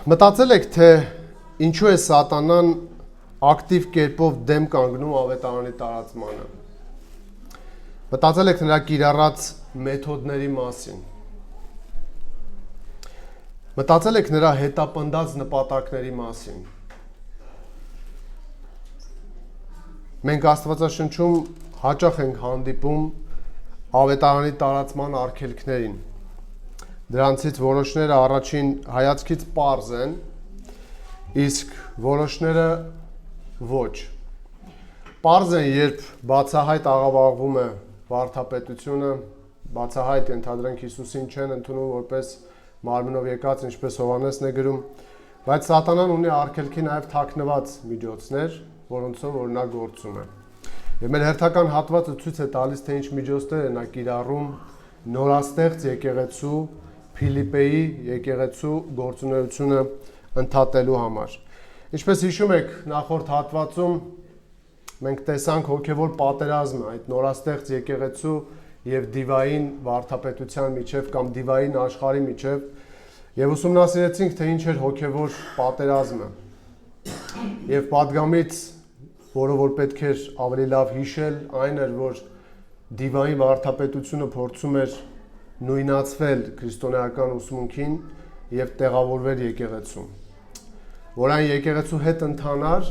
Մտածել եք, թե ինչու է սատանան ակտիվ կերպով դեմ կանգնում ավետարանի տարածմանը։ Մտածել եք նրա կիրառած մեթոդների մասին։ Մտածել եք նրա հետապնդած նպատակների մասին։ Մենք Աստվածաշնչում հաճախ ենք հանդիպում ավետարանի տարածման արգելքներին։ Դրանցից որոշները առաջին հայացքից պարզ են, իսկ որոշները ոչ։ Պարզ են, երբ բացահայտ աղավաղվում է վարդապետությունը, բացահայտ ենթադրենք Հիսուսին չեն ընդունում որպես մարմնով եկած, ինչպես Հովհաննեսն է գրում, բայց սատանան ունի արգելքի նաև թաքնված միջոցներ, որոնցով որ նա գործում է։ Եվ մեր հերթական հատվածը ցույց է տալիս, թե ինչ միջոցներ է նա կիրառում նորաստեղծ եկեղեցու Փիլիպպեի եկեղեցու գործունեությունը ընդհատելու համար։ Ինչպես հիշում եք, նախորդ հատվածում մենք տեսանք հոգևոր պատերազմը այդ նորաստեղծ եկեղեցու եւ դիվային վարդապետության միջև կամ դիվային աշխարհի միջև եւ ուսումնասիրեցինք, թե ինչ էր հոգևոր պատերազմը։ Եվ պատգամից, որը որ պետք էր ավելի լավ հիշել, այն էր, որ դիվային վարդապետությունը փորձում էր նույնացվել քրիստոնեական ուսմունքին եւ տեղավորվել եկեղեցում, որ այն եկեղեցու հետ ընթանար,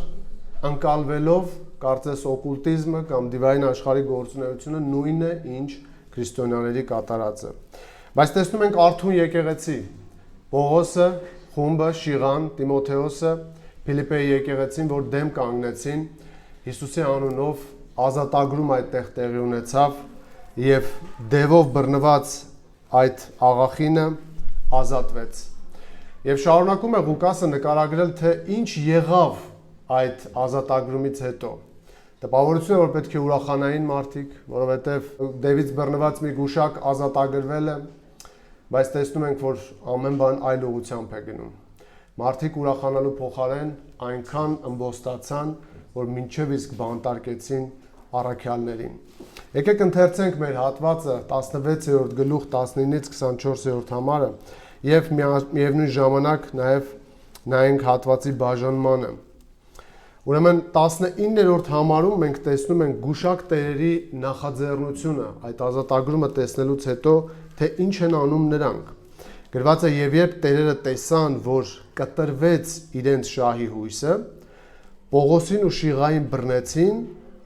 ընկալվելով կարծես օկուլտիզմը կամ դիվային աշխարհի գործունեությունը նույնն է, ինչ քրիստոնյաների կատարածը։ Բայց տեսնում ենք արթուն եկեղեցի, Պողոսը, Խումբը, Շիղան, Տիմոթեոսը, Փիլիպպեի եկեղեցին, որ դեմ կանգնեցին Հիսուսի անունով ազատագրում այդտեղ տեղի ունեցավ եւ դևով բռնված այդ աղախինը ազատվեց։ Եվ շարունակում է Ղուկասը նկարագրել, թե ինչ եղավ այդ ազատագրումից հետո։ Տպավորություն է, որ պետք է ուրախանային մարդիկ, որովհետև դևից բռնված մի գուշակ ազատագրվել է, բայց տեսնում ենք, որ ամեն բան այլ ուղղությամբ է գնում։ Մարդիկ ուրախանալու փոխարեն այնքան ըմբոստացան, որ մինչև իսկ բանտարկեցին առաքյալներին։ Եկեք ընթերցենք մեր հատվածը 16-րդ գլուխ 19-ից 24-րդ համարը եւ միևնույն ժամանակ նաեւ նայենք հատվածի բաժանմանը։ Ուրեմն 19-րդ համարում մենք տեսնում ենք գուշակ տերերի նախաձեռնությունը այդ ազատագրումը տեսնելուց հետո, թե ինչ են անում նրանք։ Գրված է, եւ երբ տերերը տեսան, որ կտրվեց իրենց շահի հույսը, Պողոսին ու Շիղային բռնեցին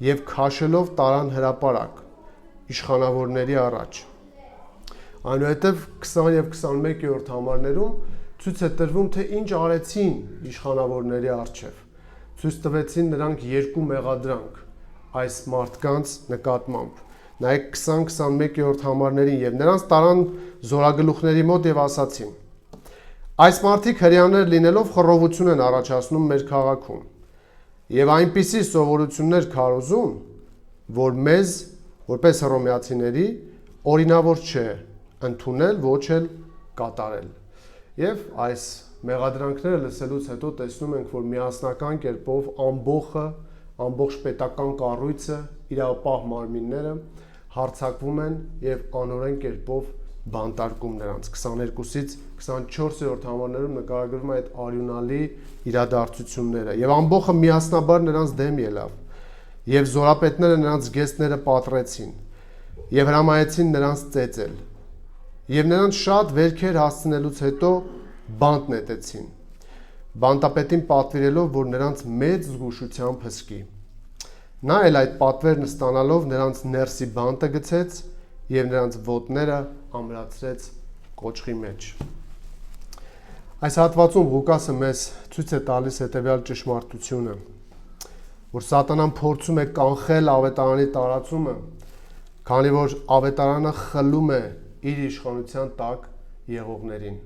եւ քաշելով տարան հրապարակ իշխանավորների առաջ։ Այնուհետև 20 եւ 21-րդ համարներում ցույց է տրվում, թե ինչ արեցին իշխանավորների առջև։ Ցույց տվեցին նրանք երկու մեղադրանք այս մարդկանց նկատմամբ։ Նայեք 20-21-րդ համարներին եւ նրանց տարան զորագլուխների մոտ եւ ասացին. այս մարդիկ հрьяաներ լինելով խռովություն են առաջացնում մեր քաղաքում եւ այնպիսի սովորություններ քարոզում, որ մեզ որպես հռոմեացիների օրինավոր չէ ընդունել, ոչ էլ կատարել։ Եվ այս մեղադրանքները լսելուց հետո տեսնում ենք, որ միասնական կերպով ամբողջ պետական կառույցը, իրապահ մարմինները հարձակվում են եւ անօրեն կերպով բանտարկում նրանց։ 22-ից 24-րդ համարներում նկարագրվում է այդ արյունալի իրադարձությունները եւ ամբողջը միասնաբար նրանց դեմ ելավ եւ զորապետները նրանց գեստները պատռեցին եւ հրամայեցին նրանց ծեծել եւ նրանց շատ վերքեր հասցնելուց հետո բանտ նետեցին, բանտապետին պատվիրելով, որ նրանց մեծ զգուշությամբ հսկի։ Նա էլ այդ պատվերն ստանալով նրանց ներսի բանտը գցեց եւ նրանց ոտները ամրացրեց կոճղի մեջ։ Այս հատվածում Ղուկասը մեզ ցույց է տալիս հետեւյալ ճշմարտությունը, որ սատանան փորձում է կանխել ավետարանի տարածումը, քանի որ ավետարանը խլում է իր իշխանության տակ եղողներին։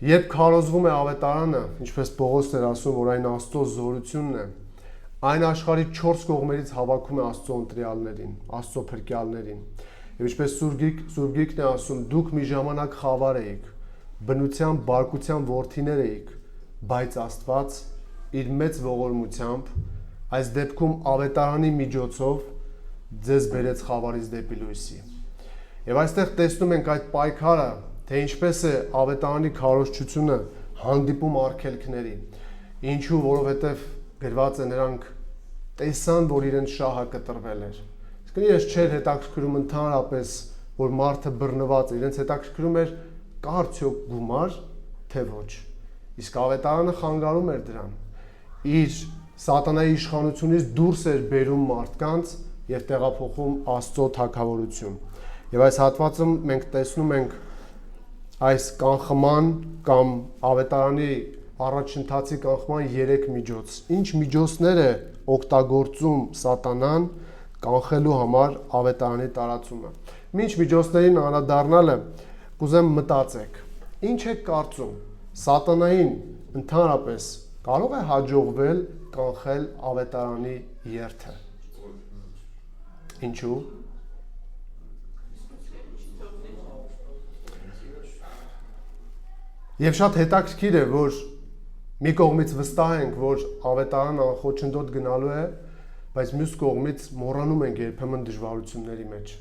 Երբ քարոզվում է ավետարանը, ինչպես Պողոսն էր ասում, որ այն Աստծո զորությունն է, այն աշխարհի 4 կողմերից հավաքում է Աստծո ընտրյալներին, Աստծո փրկյալներին։ Եվ ինչպես Սուրբ Գիրքն է ասում, դուք մի ժամանակ խավար էիք, բնության, բարկության որդիներ էիք, բայց Աստված իր մեծ ողորմությամբ այս դեպքում ավետարանի միջոցով ձեզ բերեց խավարից դեպի լույսի։ Եվ այստեղ տեսնում ենք այդ պայքարը, թե ինչպես է ավետարանի քարոզչությունը հանդիպում արգելքների։ Ինչու, որովհետև գրված է նրանք տեսան, որ իրենց շահը կտրվել էր։ Իսկ իրենց չէր հետաքրքրում ընդհանրապես, որ մարդը բռնված է, իրենց հետաքրքրում էր կա արդյոք գումար, թե ոչ։ Իսկ ավետարանը խանգարում էր դրան։ Իր սատանայի իշխանությունից դուրս էր բերում մարդկանց եւ տեղափոխում Աստծո թագավորություն։ Եվ այս հատվածում մենք տեսնում ենք այս կանխման կամ ավետարանի առաջընթացի կանխման 3 միջոց։ Ինչ միջոցներ է օգտագործում սատանան կանխելու համար ավետարանի տարածումը։ Մինչ միջոցներին անդրադառնալը կուզեմ մտածեք։ Ինչ եք կարծում, սատանային ընդհանրապես կարող է հաջողվել կանխել ավետարանի երթը։ Ինչու։ Եվ շատ հետաքրքիր է, որ մի կողմից վստահ ենք, որ ավետարանը անխոչնդոտ գնալու է, բայց մյուս կողմից մոռանում ենք երբեմն դժվարությունների մեջ։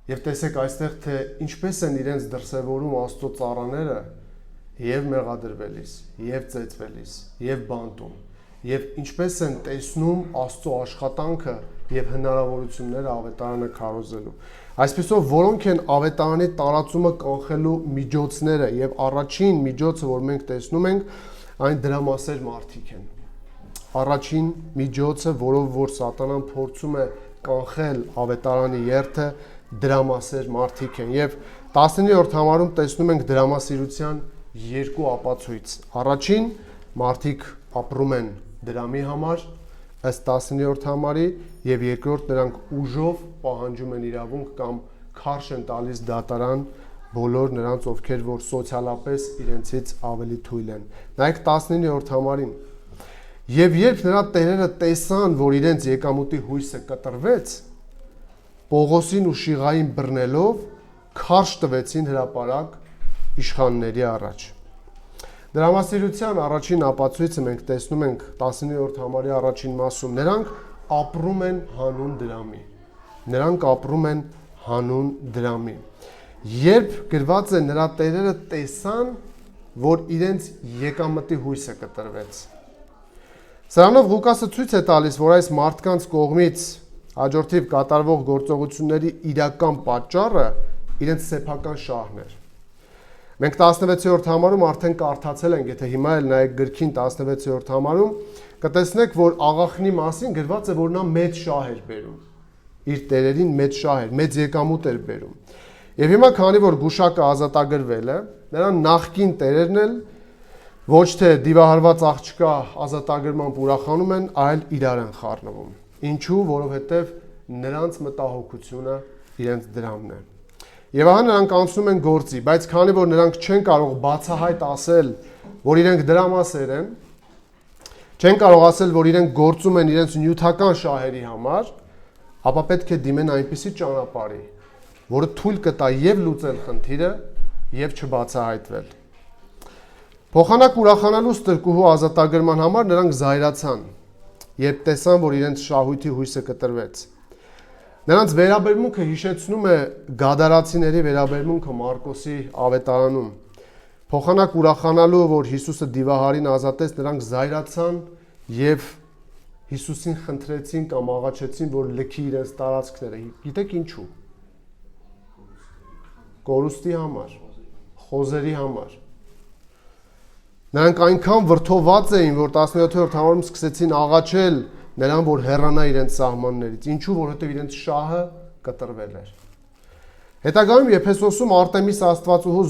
Եվ տեսեք այստեղ, թե ինչպես են իրենց դրսևորում Աստծո ծառաները եւ մեղադրվելիս, եւ ծեծվելիս, եւ բանտում, եւ ինչպես են տեսնում Աստծո աշխատանքը եւ հնարավորությունները ավետարանը քարոզելու։ Այսպեսով որոնք են ավետարանի տարածումը կանխելու միջոցները եւ առաջին միջոցը, որ մենք տեսնում ենք, այն դրամասեր մարդիկ են։ Առաջին միջոցը, որով որ սատանան փորձում է կանխել ավետարանի երթը, դրամասեր մարդիկ են եւ 19-րդ համարում տեսնում ենք դրամասիրության երկու ապացույց։ Առաջին մարդիկ ապրում են դրամի համար ըստ 19-րդ համարի եւ երկրորդ նրանք ուժով պահանջում են իրավունք կամ քարշ են տալիս դատարան բոլոր նրանց, ովքեր որ սոցիալապես իրենցից ավելի թույլ են։ Նայեք 19-րդ համարին։ Եվ երբ նրա տերերը տեսան, որ իրենց եկամուտի հույսը կտրվեց, Պողոսին ու Շիղային բռնելով քարշ տվեցին հրապարակ իշխանների առաջ։ Դրամասիրության առաջին ապացույցը մենք տեսնում ենք 19-րդ համարի առաջին մասում։ Նրանք ապրում են հանուն դրամի։ Նրանք ապրում են հանուն դրամի։ Երբ գրված է նրա տերերը տեսան, որ իրենց եկամտի հույսը կտրվեց։ Սրանով Ղուկասը ցույց է տալիս, որ այս մարդկանց կողմից հաջորդիվ կատարվող գործողությունների իրական պատճառը իրենց սեփական շահն էր։ Մենք 16-րդ համարում արդեն կարդացել ենք, եթե հիմա էլ նայեք գրքին 16-րդ համարում, կտեսնեք, որ աղախնի մասին գրված է, որ նա մեծ շահ էր բերում։ Իր տերերին մեծ շահ էր, մեծ եկամուտ էր բերում։ Եվ հիմա քանի որ գուշակը ազատագրվել է, նրան նախկին տերերն էլ ոչ թե դիվահարված աղջկա ազատագրմամբ ուրախանում են, այլ իրար են խառնվում։ Ինչու, որովհետև նրանց մտահոգությունը իրենց դրամն է։ Եվ ահա նրանք անցնում են գործի, բայց քանի որ նրանք չեն կարող բացահայտ ասել, որ իրենք դրամասեր են, չեն կարող ասել, որ իրենք գործում են իրենց նյութական շահերի համար, ապա պետք է դիմեն այնպիսի ճանապարհի, որը թույլ կտա եւ լուծել խնդիրը, եւ չբացահայտվել։ Փոխանակ ուրախանալու ստրկուհու ազատագրման համար նրանք զայրացան, երբ տեսան, որ իրենց շահույթի հույսը կտրվեց։ Նրանց վերաբերմունքը հիշեցնում է գադարացիների վերաբերմունքը Մարկոսի ավետարանում։ Փոխանակ ուրախանալու, որ Հիսուսը դիվահարին ազատեց, նրանք զայրացան եւ Հիսուսին խնդրեցին կամ աղաչեցին, որ լքի իրենց տարածքները։ Գիտեք ինչու։ Կորուստի համար, խոզերի համար։ Նրանք այնքան վրդոված էին, որ 17-րդ համարում սկսեցին աղաչել նրան, որ հեռանա իրենց սահմաններից։ Ինչու, որովհետև իրենց շահը կտրվել էր։ Հետագայում Եփեսոսում Արտեմիս աստվածուհու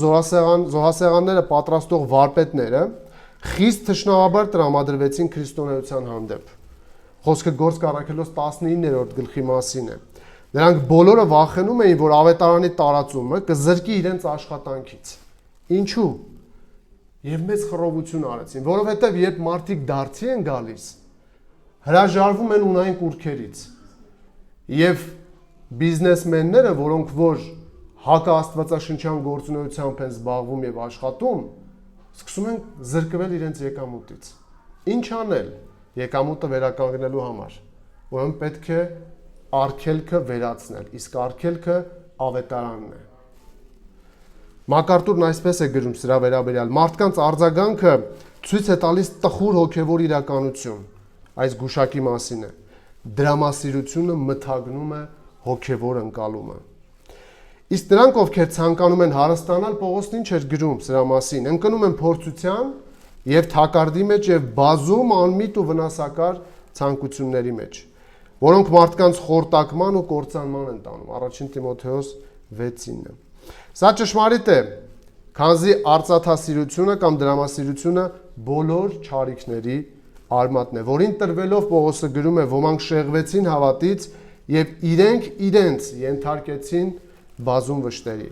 զոհասեղանները պատրաստող վարպետները խիստ թշնամաբար տրամադրվեցին քրիստոնեության հանդեպ։ Խոսքը Գործք առաքելոց 19-րդ գլխի մասին է։ Նրանք բոլորը վախենում էին, որ ավետարանի տարածումը կզրկի իրենց աշխատանքից։ Ինչու։ Եվ մեծ խռովություն արեցին, որովհետև երբ մարդիկ դարձի են գալիս, հրաժարվում են ունային կուռքերից։ Եվ բիզնեսմենները, որոնք որ հակաաստվածաշնչյան գործունեությամբ են զբաղվում եւ աշխատում, սկսում են զրկվել իրենց եկամուտից։ Ինչ անել եկամուտը վերականգնելու համար։ Ուրեմն պետք է արգելքը վերացնել, իսկ արգելքը ավետարանն է։ Մակարտուրն այսպես է գրում սրա վերաբերյալ. մարդկանց արձագանքը ցույց է տալիս տխուր հոգևոր իրականություն, այս գուշակի մասին է, դրամասիրությունը մթագնում է հոգևոր ընկալումը։ Իսկ նրանք, ովքեր ցանկանում են հարստանալ, Պողոսն ինչ էր գրում սրա մասին, ընկնում են փորձության եւ թակարդի մեջ եւ բազում անմիտ ու վնասակար ցանկությունների մեջ, որոնք մարդկանց խորտակման ու կործանման են տանում։ Առաջին Տիմոթեոս 6:9։ Սա ճշմարիտ է, քանզի արծաթասիրությունը կամ դրամասիրությունը բոլոր չարիքների արմատն է, որին տրվելով Պողոսը գրում է, ոմանք շեղվեցին հավատից եւ իրենց ենթարկեցին բազում վշտերի։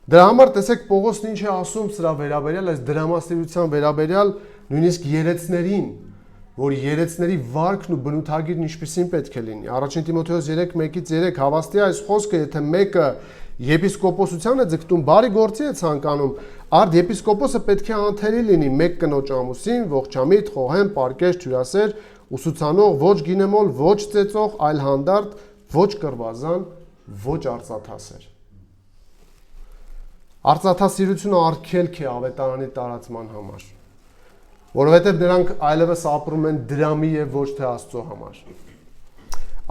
Դրա համար տեսեք Պողոսն ինչ է ասում սրա վերաբերյալ, այս դրամասիրության վերաբերյալ, նույնիսկ երեցներին, որ երեցների վարքն ու բնութագիրն ինչպիսին պետք է լինի։ Առաջին Տիմոթեոս 3:1-3 հավաստի այս խոսքը, եթե մեկը եպիսկոպոսության է ձգտում, բարի գործի է ցանկանում, արդ եպիսկոպոսը պետք է անթերի լինի մեկ կնոջ ամուսին, ողջամիտ, խոհեմ, պարկեշտ, հյուրասեր, ուսուցանող, ոչ գինեմոլ, ոչ ծեծող, այլ հանդարտ, ոչ կռվազան, ոչ արծաթասեր։ Արծաթասիրությունը արգելք է ավետարանի տարածման համար, որովհետև նրանք այլևս ապրում են դրամի եւ ոչ թե Աստծո համար։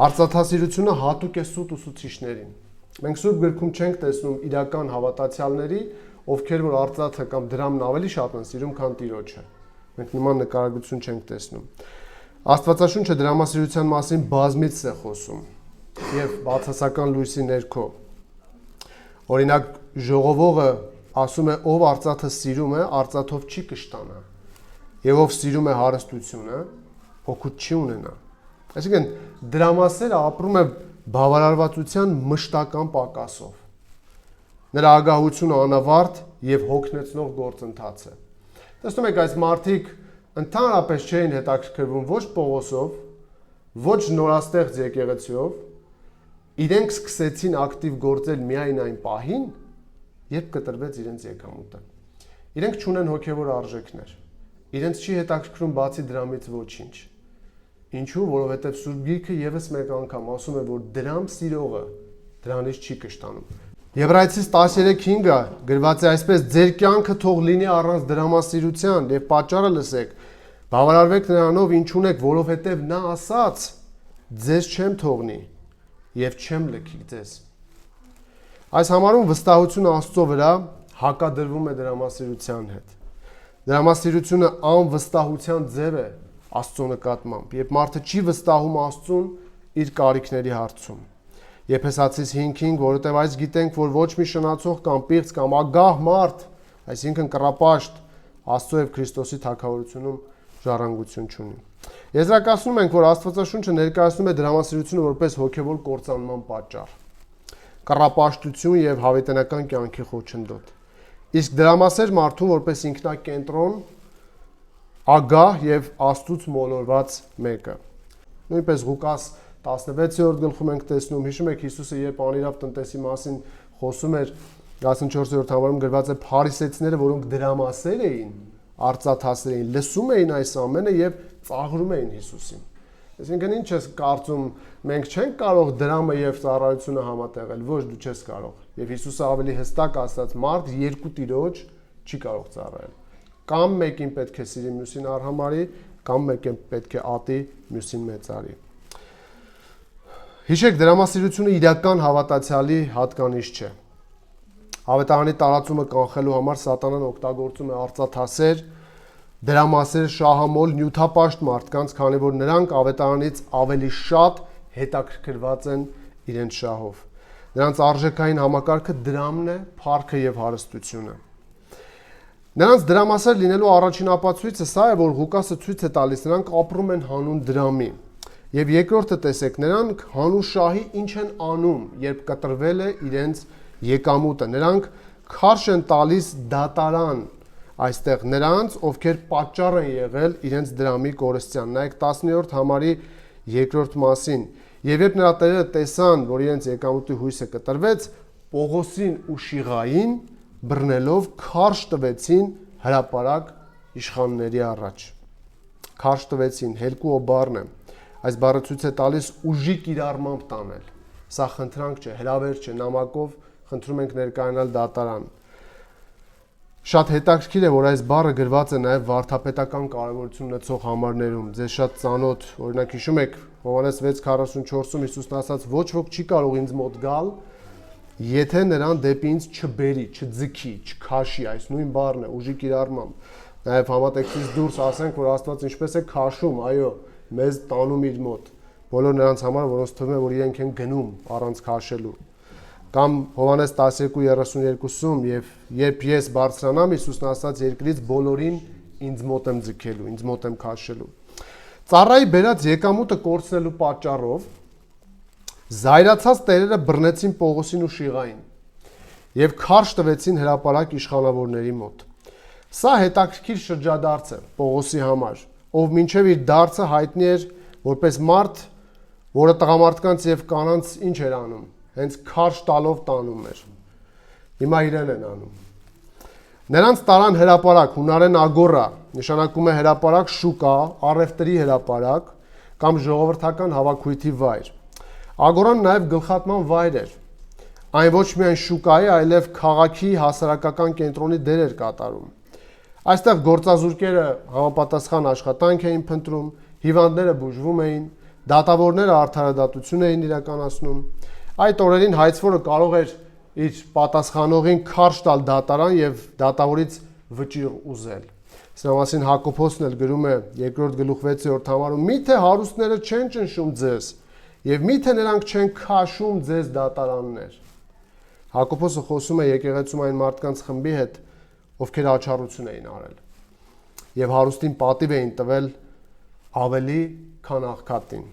Արծաթասիրությունը հատուկ է սուտ ուսուցիչներին։ Մենք Սուրբ Գրքում չենք տեսնում իրական հավատացյալների, ովքեր որ արծաթը կամ դրամն ավելի շատ են սիրում, քան Տիրոջը։ Մենք նման նկարագրություն չենք տեսնում։ Աստվածաշունչը դրամասիրության մասին բազմից է խոսում եւ բացասական լույսի ներքո։ Օրինակ ժողովողը ասում է, ով արծաթը սիրում է, արծաթով չի կշտանա։ Եվ ով սիրում է հարստությունը, հոգուտ չի ունենա։ Այսինքն դրամասերը ապրում է բավարարվածության մշտական պակասով։ Նրա ագահությունը անավարտ եւ հոգնեցնող գործընթաց է։ Տեսնում եք, այս մարդիկ ընդհանրապես չէին հետաքրքրվում ոչ Պողոսով, ոչ նորաստեղծ եկեղեցիով, իրենք սկսեցին ակտիվ գործել միայն այն պահին, երբ կտրվեց իրենց եկամուտը։ Իրենք չունեն հոգևոր արժեքներ։ Իրենց չի հետաքրքրում բացի դրամից ոչինչ։ Ինչու՞, որովհետև Սուրբ Գիրքը եւս մեկ անգամ ասում է, որ դրամ սիրողը դրանից չի կշտանում։ Եբրայեցիս 13:5-ը գրված է այսպես. ձեր կյանքը թող լինի առանց դրամասիրության եւ պատճառը լսեք, բավարարվեք նրանով, ինչ ունեք, որովհետև նա ասաց. ձեզ չեմ թողնի եւ չեմ լքի ձեզ։ Այս համարում վստահությունը Աստծո վրա հակադրվում է դրամասիրության հետ։ Դրամասիրությունը անվստահության ձև է Աստծո նկատմամբ, երբ մարդը չի վստահում Աստծուն իր կարիքների հարցում։ Եփեսացիս 5:5, որովհետև այս գիտենք, որ ոչ մի շնացող կամ պիղծ կամ ագահ մարդ, այսինքն կռապաշտ, Աստծո եւ Քրիստոսի թագավորությունում ժառանգություն չունի։ Եզրակացնում ենք, որ Աստվածաշունչը ներկայացնում է դրամասիրությունը որպես հոգևոր կործանման պատճառ, կռապաշտություն եւ հավիտենական կյանքի խոչընդոտ։ Իսկ դրամասեր մարդուն որպես ինքնակենտրոն, ագահ եւ Աստծուց մոլորված մեկը։ Նույնպես Ղուկաս 16-րդ գլխում ենք տեսնում, հիշում եք Հիսուսը երբ անիրավ տնտեսի մասին խոսում էր, 14-րդ համարում գրված է փարիսեցիները, որոնք դրամասեր էին, արծաթասեր էին, լսում էին այս ամենը եւ ծաղրում էին Հիսուսին։ Այսինքն ինչ ես կարծում, մենք չենք կարող դրամը եւ ծառայությունը համատեղել, ոչ դու չես կարող։ Եվ Հիսուսը ավելի հստակ ասաց, մարդ երկու տիրոջ չի կարող ծառայել։ Կամ մեկին պետք է սիրի, մյուսին արհամարի, կամ մեկին պետք է ատի, մյուսին մեծարի։ Հիշեք, դրամասիրությունը իրական հավատացյալի հատկանիշ չէ։ Ավետարանի տարածումը կանխելու համար սատանան օգտագործում է արծաթասեր, դրամասեր, շահամոլ, նյութապաշտ մարդկանց, քանի որ նրանք ավետարանից ավելի շատ հետաքրքրված են իրենց շահով։ Նրանց արժեքային համակարգը դրամն է, փառքը եւ հարստությունը։ Նրանց դրամասեր լինելու առաջին ապացույցը սա է, որ Ղուկասը ցույց է տալիս, նրանք ապրում են հանուն դրամի։ Եվ երկրորդը տեսեք, նրանք հանուն շահի ինչ են անում, երբ կտրվել է իրենց եկամուտը։ Նրանք քարշ են տալիս դատարան այստեղ նրանց, ովքեր պատճառ են եղել իրենց դրամի կորստյան։ Նայեք 10-րդ համարի երկրորդ մասին։ Եվ երբ նրա տերերը տեսան, որ իրենց եկամուտի հույսը կտրվեց, Պողոսին ու Շիղային բռնելով քարշ տվեցին հրապարակ իշխանների առաջ։ Քարշ տվեցին, հելկու բառն է։ Այս բառը ցույց է տալիս ուժի կիրառմամբ տանել։ Սա խնդրանք չէ, հրավեր չէ, նամակով խնդրում ենք ներկայանալ դատարան։ Շատ հետաքրքիր է, որ այս բառը գրված է նաև վարդապետական կարևորություն ունեցող համարներում։ Ձեզ շատ ծանոթ, օրինակ հիշում եք Հովհաննես 6:44-ում Հիսուսն ասաց. ոչ ոք չի կարող ինձ մոտ գալ, եթե նրան դեպի ինձ չբերի, չձգի, չքաշի, այս նույն բառն է, ուժի կիրառմամբ։ Նաև համատեքստից դուրս ասենք, որ Աստված ինչպես է քաշում, այո, մեզ տանում իր մոտ։ Բոլոր նրանց համար, որոնց թվում է, որ իրենք են գնում առանց քաշելու։ Կամ Հովհաննես 12:32-ում եւ երբ ես բարձրանամ, Հիսուսն ասաց երկրից բոլորին ինձ մոտ եմ ձգելու, ինձ մոտ եմ քաշելու։ Ծառայի բերած եկամուտը կորցնելու պատճառով զայրացած տերերը բռնեցին Պողոսին ու Շիղային եւ քարշ տվեցին հրապարակ իշխանավորների մոտ։ Սա հետաքրքիր շրջադարձ է Պողոսի համար, ով մինչև իր դարձը հայտնի էր որպես մարդ, որը տղամարդկանց եւ կանանց ինչ էր անում, հենց քարշ տալով տանում էր։ Հիմա իրեն են անում։ Նրանց տարան հրապարակ, հունարեն ագորա, նշանակում է հրապարակ շուկա, առևտրի հրապարակ կամ ժողովրդական հավաքույթի վայր։ Ագորան նաև գլխատման վայր էր։ Այն ոչ միայն շուկայի, այլև քաղաքի հասարակական կենտրոնի դեր էր կատարում։ Այստեղ գործազուրկերը համապատասխան աշխատանք էին փնտրում, հիվանդները բուժվում էին, դատավորները արդարադատություն էին իրականացնում։ Այդ օրերին հայցվորը կարող էր իր պատասխանողին քարշ տալ դատարան եւ դատավորից վճիռ ուզել։ Սրա մասին Հակոբոսն էլ գրում է 2-րդ գլուխ 6-րդ համարում. միթե հարուստները չեն ճնշում ձեզ եւ միթե նրանք չեն քաշում ձեզ դատարաններ։ Հակոբոսը խոսում է եկեղեցում այն մարդկանց խմբի հետ, ովքեր աչառություն էին արել եւ հարուստին պատիվ էին տվել ավելի քան աղքատին։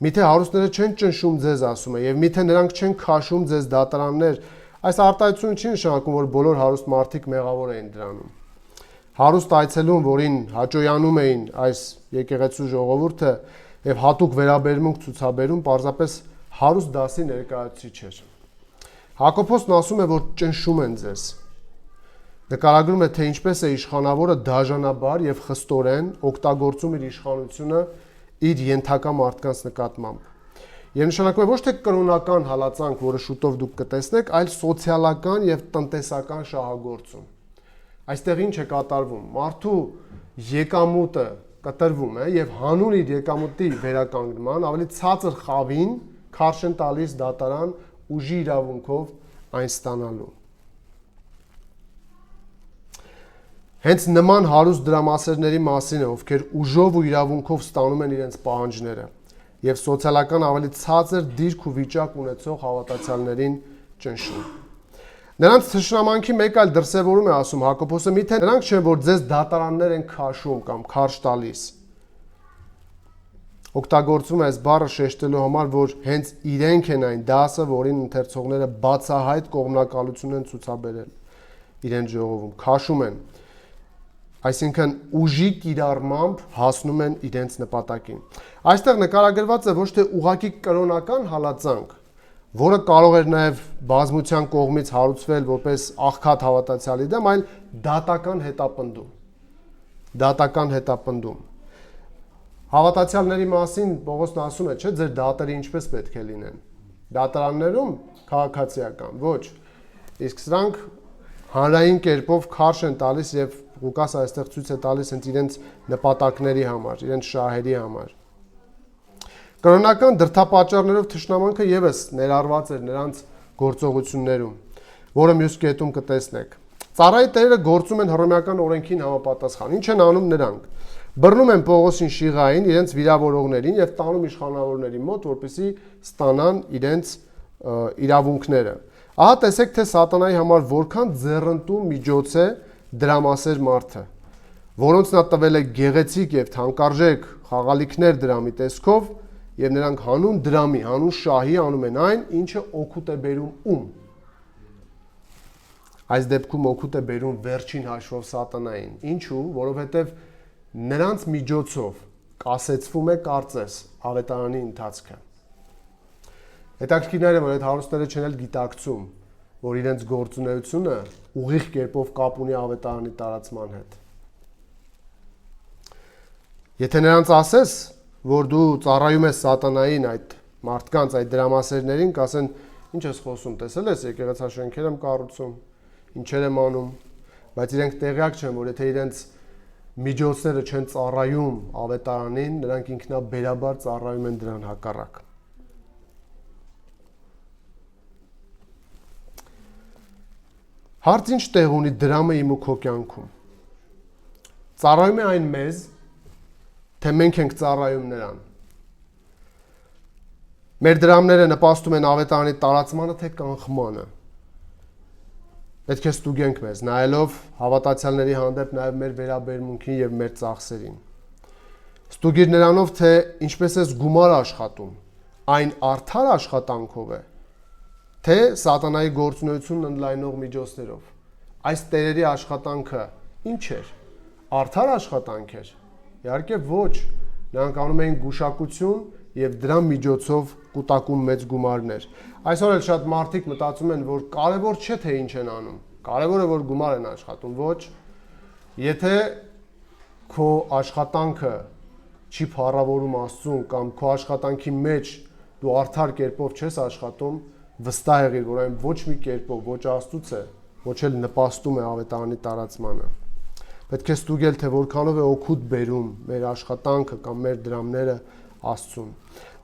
Միթե հարուստները չեն ճնշում ձեզ, ասում է, եւ միթե նրանք չեն քաշում ձեզ դատարաններ։ Այս արտահայտությունը չի նշանակում, որ բոլոր հարուստ մարդիկ մեղավոր էին դրանում։ Հարուստ այցելուն, որին հաճոյանում էին այս եկեղեցու ժողովուրդը եւ հատուկ վերաբերմունք ցուցաբերում, պարզապես հարուստ դասի ներկայացուցիչ էր։ Հակոբոսն ասում է, որ ճնշում են ձեզ։ Նկարագրում է, թե ինչպես է իշխանավորը դաժանաբար եւ խստորեն օգտագործում իր իշխանությունը իր ենթակա մարդկանց նկատմամբ։ Եվ նշանակում է ոչ թե կրոնական հալածանք, որը շուտով դուք կտեսնեք, այլ սոցիալական եւ տնտեսական շահագործում։ Այստեղ ինչ է կատարվում։ Մարդու եկամուտը կտրվում է եւ հանուն իր եկամուտի վերականգնման ավելի ցածր խավին քարշ են տալիս դատարան ուժի իրավունքով այն ստանալու։ Հենց նման հարուստ դրամասերների մասին է, ովքեր ուժով ու իրավունքով ստանում են իրենց պահանջները եւ սոցիալական ավելի ցածր դիրք ու վիճակ ունեցող հավատացյալներին ճնշում։ Նրանց թշնամանքի մեկ այլ դրսևորում է ասում Հակոբոսը, միթե նրանք չեն, որ ձեզ դատարաններ են քաշում կամ քարշ տալիս։ Օգտագործում է այս բառը շեշտելու համար, որ հենց իրենք են այն դասը, որին ընթերցողները բացահայտ կողմնակալություն են ցուցաբերել իրենց ժողովում, քաշում են։ Այսինքն ուժի կիրառմամբ հասնում են իրենց նպատակին։ Այստեղ նկարագրված է ոչ թե ուղղակի կրոնական հալածանք, որը կարող էր նաև բազմության կողմից հարուցվել որպես աղքատ հավատացյալի դեմ, այլ դատական հետապնդում։ Դատական հետապնդում։ Հավատացյալների մասին Պողոսն ասում է, չէ, ձեր դատերը ինչպես պետք է լինեն։ Դատարաններում քաղաքացիական, ոչ։ Իսկ սրանք հանրային կերպով քարշ են տալիս եւ Ղուկասը այստեղ ցույց է տալիս հենց իրենց նպատակների համար, իրենց շահերի համար։ Կրոնական դրդապատճառներով թշնամանքը եւս ներառված էր նրանց գործողություններում, որը մյուս կետում կտեսնեք։ Ծառայի տերերը գործում են հռոմեական օրենքին համապատասխան։ Ինչ են անում նրանք։ Բռնում են Պողոսին Շիղային, իրենց վիրավորողներին եւ տանում իշխանավորների մոտ, որպեսզի ստանան իրենց իրավունքները։ Ահա տեսեք, թե սատանայի համար որքան ձեռնտու միջոց է դրամասեր մարդը, որոնց նա տվել է գեղեցիկ եւ թանկարժեք խաղալիքներ դրամի տեսքով եւ նրանք հանուն դրամի, հանուն շահի անում են այն, ինչը օգուտ է բերում ում։ Այս դեպքում օգուտ է բերում վերջին հաշվով սատանային։ Ինչու՞, որովհետեւ նրանց միջոցով կասեցվում է կարծես ավետարանի ընթացքը։ Հետաքրքիրն է, որ այդ հարուստները չեն էլ գիտակցում, որ իրենց գործունեությունը ուղիղ կերպով կապ ունի ավետարանի տարածման հետ։ Եթե նրանց ասես, որ դու ծառայում ես սատանային այդ մարդկանց, այդ դրամասերներին, կասեն, Ինչ ես խոսում, տեսել ես եկեղեցաշենքեր եմ կառուցում, ինչեր եմ անում, բայց իրենք տեղյակ չեն, որ եթե իրենց միջոցները չեն ծառայում ավետարանին, նրանք ինքնաբերաբար ծառայում են դրան հակառակ։ Հարց ինչ տեղ ունի դրամը իմ ու քո կյանքում։ Ծառայում է այն մեզ, թե մենք ենք ծառայում նրան։ Մեր դրամները նպաստում են ավետարանի տարածմանը, թե կանխմանը։ Պետք է ստուգենք մեզ, նայելով հավատացյալների հանդեպ նաև մեր վերաբերմունքին եւ մեր ծախսերին։ Ստուգիր նրանով, թե ինչպես ես գումար աշխատում, այն արդար աշխատանքով է, թե սատանայի գործունեությունն ընդլայնող միջոցներով։ Այս տերերի աշխատանքը ինչ էր։ Արդար աշխատանք էր։ Իհարկե ոչ, նրանք անում էին գուշակություն եւ դրա միջոցով կուտակում մեծ գումարներ։ Այսօր էլ շատ մարդիկ մտածում են, որ կարևոր չէ թե ինչ են անում։ Կարևորը որ գումար են աշխատում, ոչ։ Եթե քո աշխատանքը չի փառավորում Աստծուն կամ քո աշխատանքի մեջ դու արդար կերպով չես աշխատում, վստահ եղիր, որ այն ոչ մի կերպով ոչ Աստծուց է, ոչ էլ նպաստում է ավետարանի տարածմանը։ Պետք է ստուգել, թե որքանով է օգուտ բերում մեր աշխատանքը կամ մեր դրամները Աստծուն։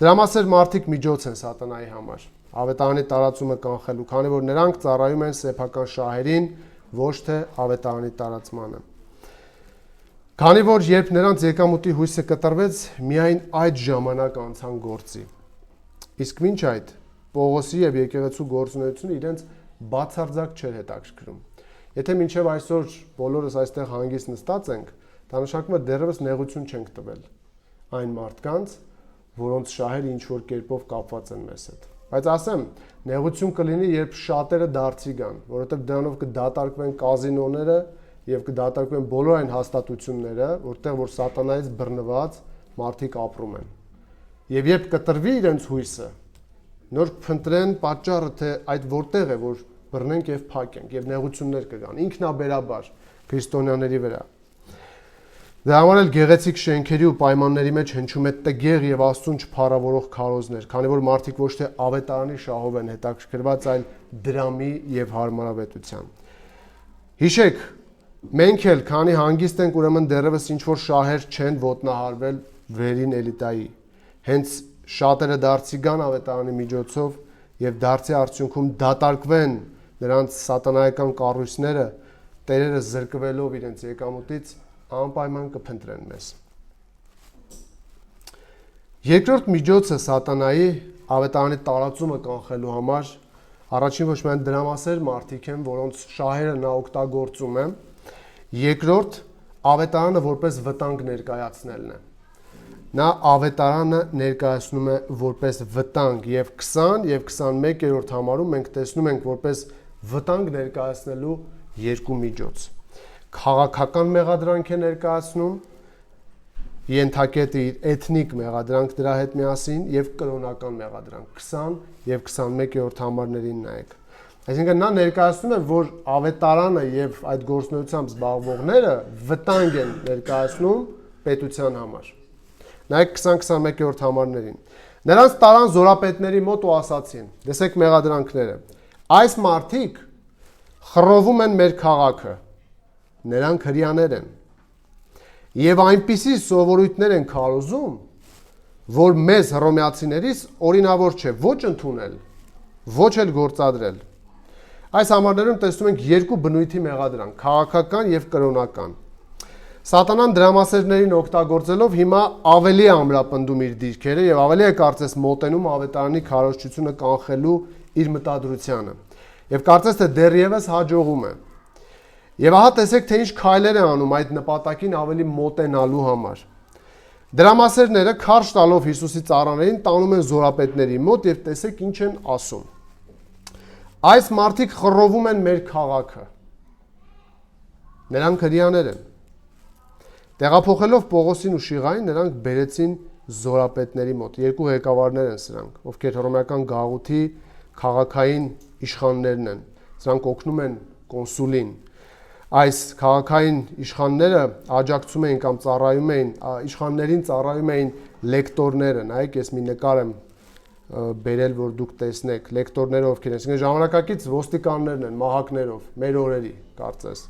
Դրամասեր մարդիկ միջոց են սատանայի համար, ավետարանի տարածումը կանխելու, քանի որ նրանք ծառայում են սեփական շահերին, ոչ թե ավետարանի տարածմանը։ Քանի որ երբ նրանց եկամուտի հույսը կտրվեց, միայն այդ ժամանակ անցան գործի։ Իսկ մինչ այդ Պողոսի եւ եկեղեցու գործունեությունը իրենց բացարձակ չէր հետաքրքրում։ Եթե մինչև այսօր բոլորս այստեղ հանգիստ նստած ենք, դա նշանակում է դեռևս նեղություն չենք տվել այն մարդկանց, որոնց շահերը ինչ որ կերպով կապված են մեզ հետ։ Բայց ասեմ, նեղություն կլինի, երբ շատերը դարձի գան, որովհետև դրանով կդատարկվեն կազինոները եւ կդատարկվեն բոլոր այն հաստատությունները, որտեղ որ սատանայից բռնված մարդիկ ապրում են։ Եվ երբ կտրվի իրենց հույսը, նոր կփնտրեն պատճառը, թե այդ որտեղ է, որ բռնենք եւ փակենք եւ նեղություններ կգան ինքնաբերաբար քրիստոնյաների վրա։ Դա համար էլ գեղեցիկ շենքերի ու պայմանների մեջ հնչում է տգեղ եւ Աստծուն չփառավորող քարոզներ, քանի որ մարդիկ ոչ թե ավետարանի շահով են հետաքրքրված, այլ դրամի եւ հարմարավետության։ Հիշեք, մենք էլ քանի հանգիստ ենք, ուրեմն դեռևս ինչ որ շահեր չեն ոտնահարվել վերին էլիտայի։ Հենց շատերը դարձի գան ավետարանի միջոցով եւ դարձի արդյունքում դատարկվեն նրանց սատանայական կառույցները, տերերը զրկվելով իրենց եկամուտից անպայման կփնտրեն մեզ։ Երկրորդ միջոցը սատանայի ավետարանի տարածումը կանխելու համար առաջին ոչ միայն դրամասեր մարդիկ են, որոնց շահերը նա օգտագործում է, երկրորդ ավետարանը որպես վտանգ ներկայացնելն է։ Նա ավետարանը ներկայացնում է որպես վտանգ եւ 20 եւ 21-րդ համարում մենք տեսնում ենք որպես վտանգ ներկայացնելու երկու միջոց։ Քաղաքական մեղադրանք է ներկայացնում, ենթակետը էթնիկ մեղադրանք դրա հետ միասին եւ կրոնական մեղադրանք 20 եւ 21-րդ համարներին նայեք։ Այսինքն նա ներկայացնում է, որ ավետարանը եւ այդ գործունեությամբ զբաղվողները վտանգ են ներկայացնում պետության համար։ Նայեք 20-21-րդ համարներին։ Նրանց տարան զորապետների մոտ ու ասացին. Տեսեք մեղադրանքները։ Այս մարդիկ խռովում են մեր քաղաքը։ Նրանք հրյաներ են։ Եվ այնպիսի սովորույթներ են քարոզում, որ մեզ հռոմեացիներից օրինավոր չէ ոչ ընդունել, ոչ էլ գործադրել։ Այս համարներում տեսնում ենք երկու բնույթի մեղադրանք՝ քաղաքական եւ կրոնական։ Սատանան դրամասերներին օգտագործելով հիմա ավելի է ամրապնդում իր դիրքերը եւ ավելի է կարծես մոտենում ավետարանի քարոզչությունը կանխելու իր մտադրությանը։ Եվ կարծես թե դեռևս հաջողում է։ Եվ ահա տեսեք թե ինչ քայլեր է անում այդ նպատակին ավելի մոտենալու համար։ Դրամասերները քարշ տալով Հիսուսի ծառաներին տանում են զորապետների մոտ եւ տեսեք ինչ են ասում։ Այս մարդիկ խռովում են մեր քաղաքը։ Նրանք հրյաներ են։ Տեղափոխելով Պողոսին ու Շիղային նրանք բերեցին զորապետների մոտ։ Երկու ղեկավարներ են սրանք, ովքեր հռոմեական գաղութի քաղաքային իշխաններն են։ Սրանք օգնում են կոնսուլին։ Այս քաղաքային իշխանները աջակցում էին կամ ծառայում էին, իշխաններին ծառայում էին լեկտորները։ Նայեք, ես մի նկար եմ բերել, որ դուք տեսնեք, լեկտորները ովքեր են, այսինքն ժամանակակից ոստիկաններն են, մահակներով, մեր օրերի, կարծես։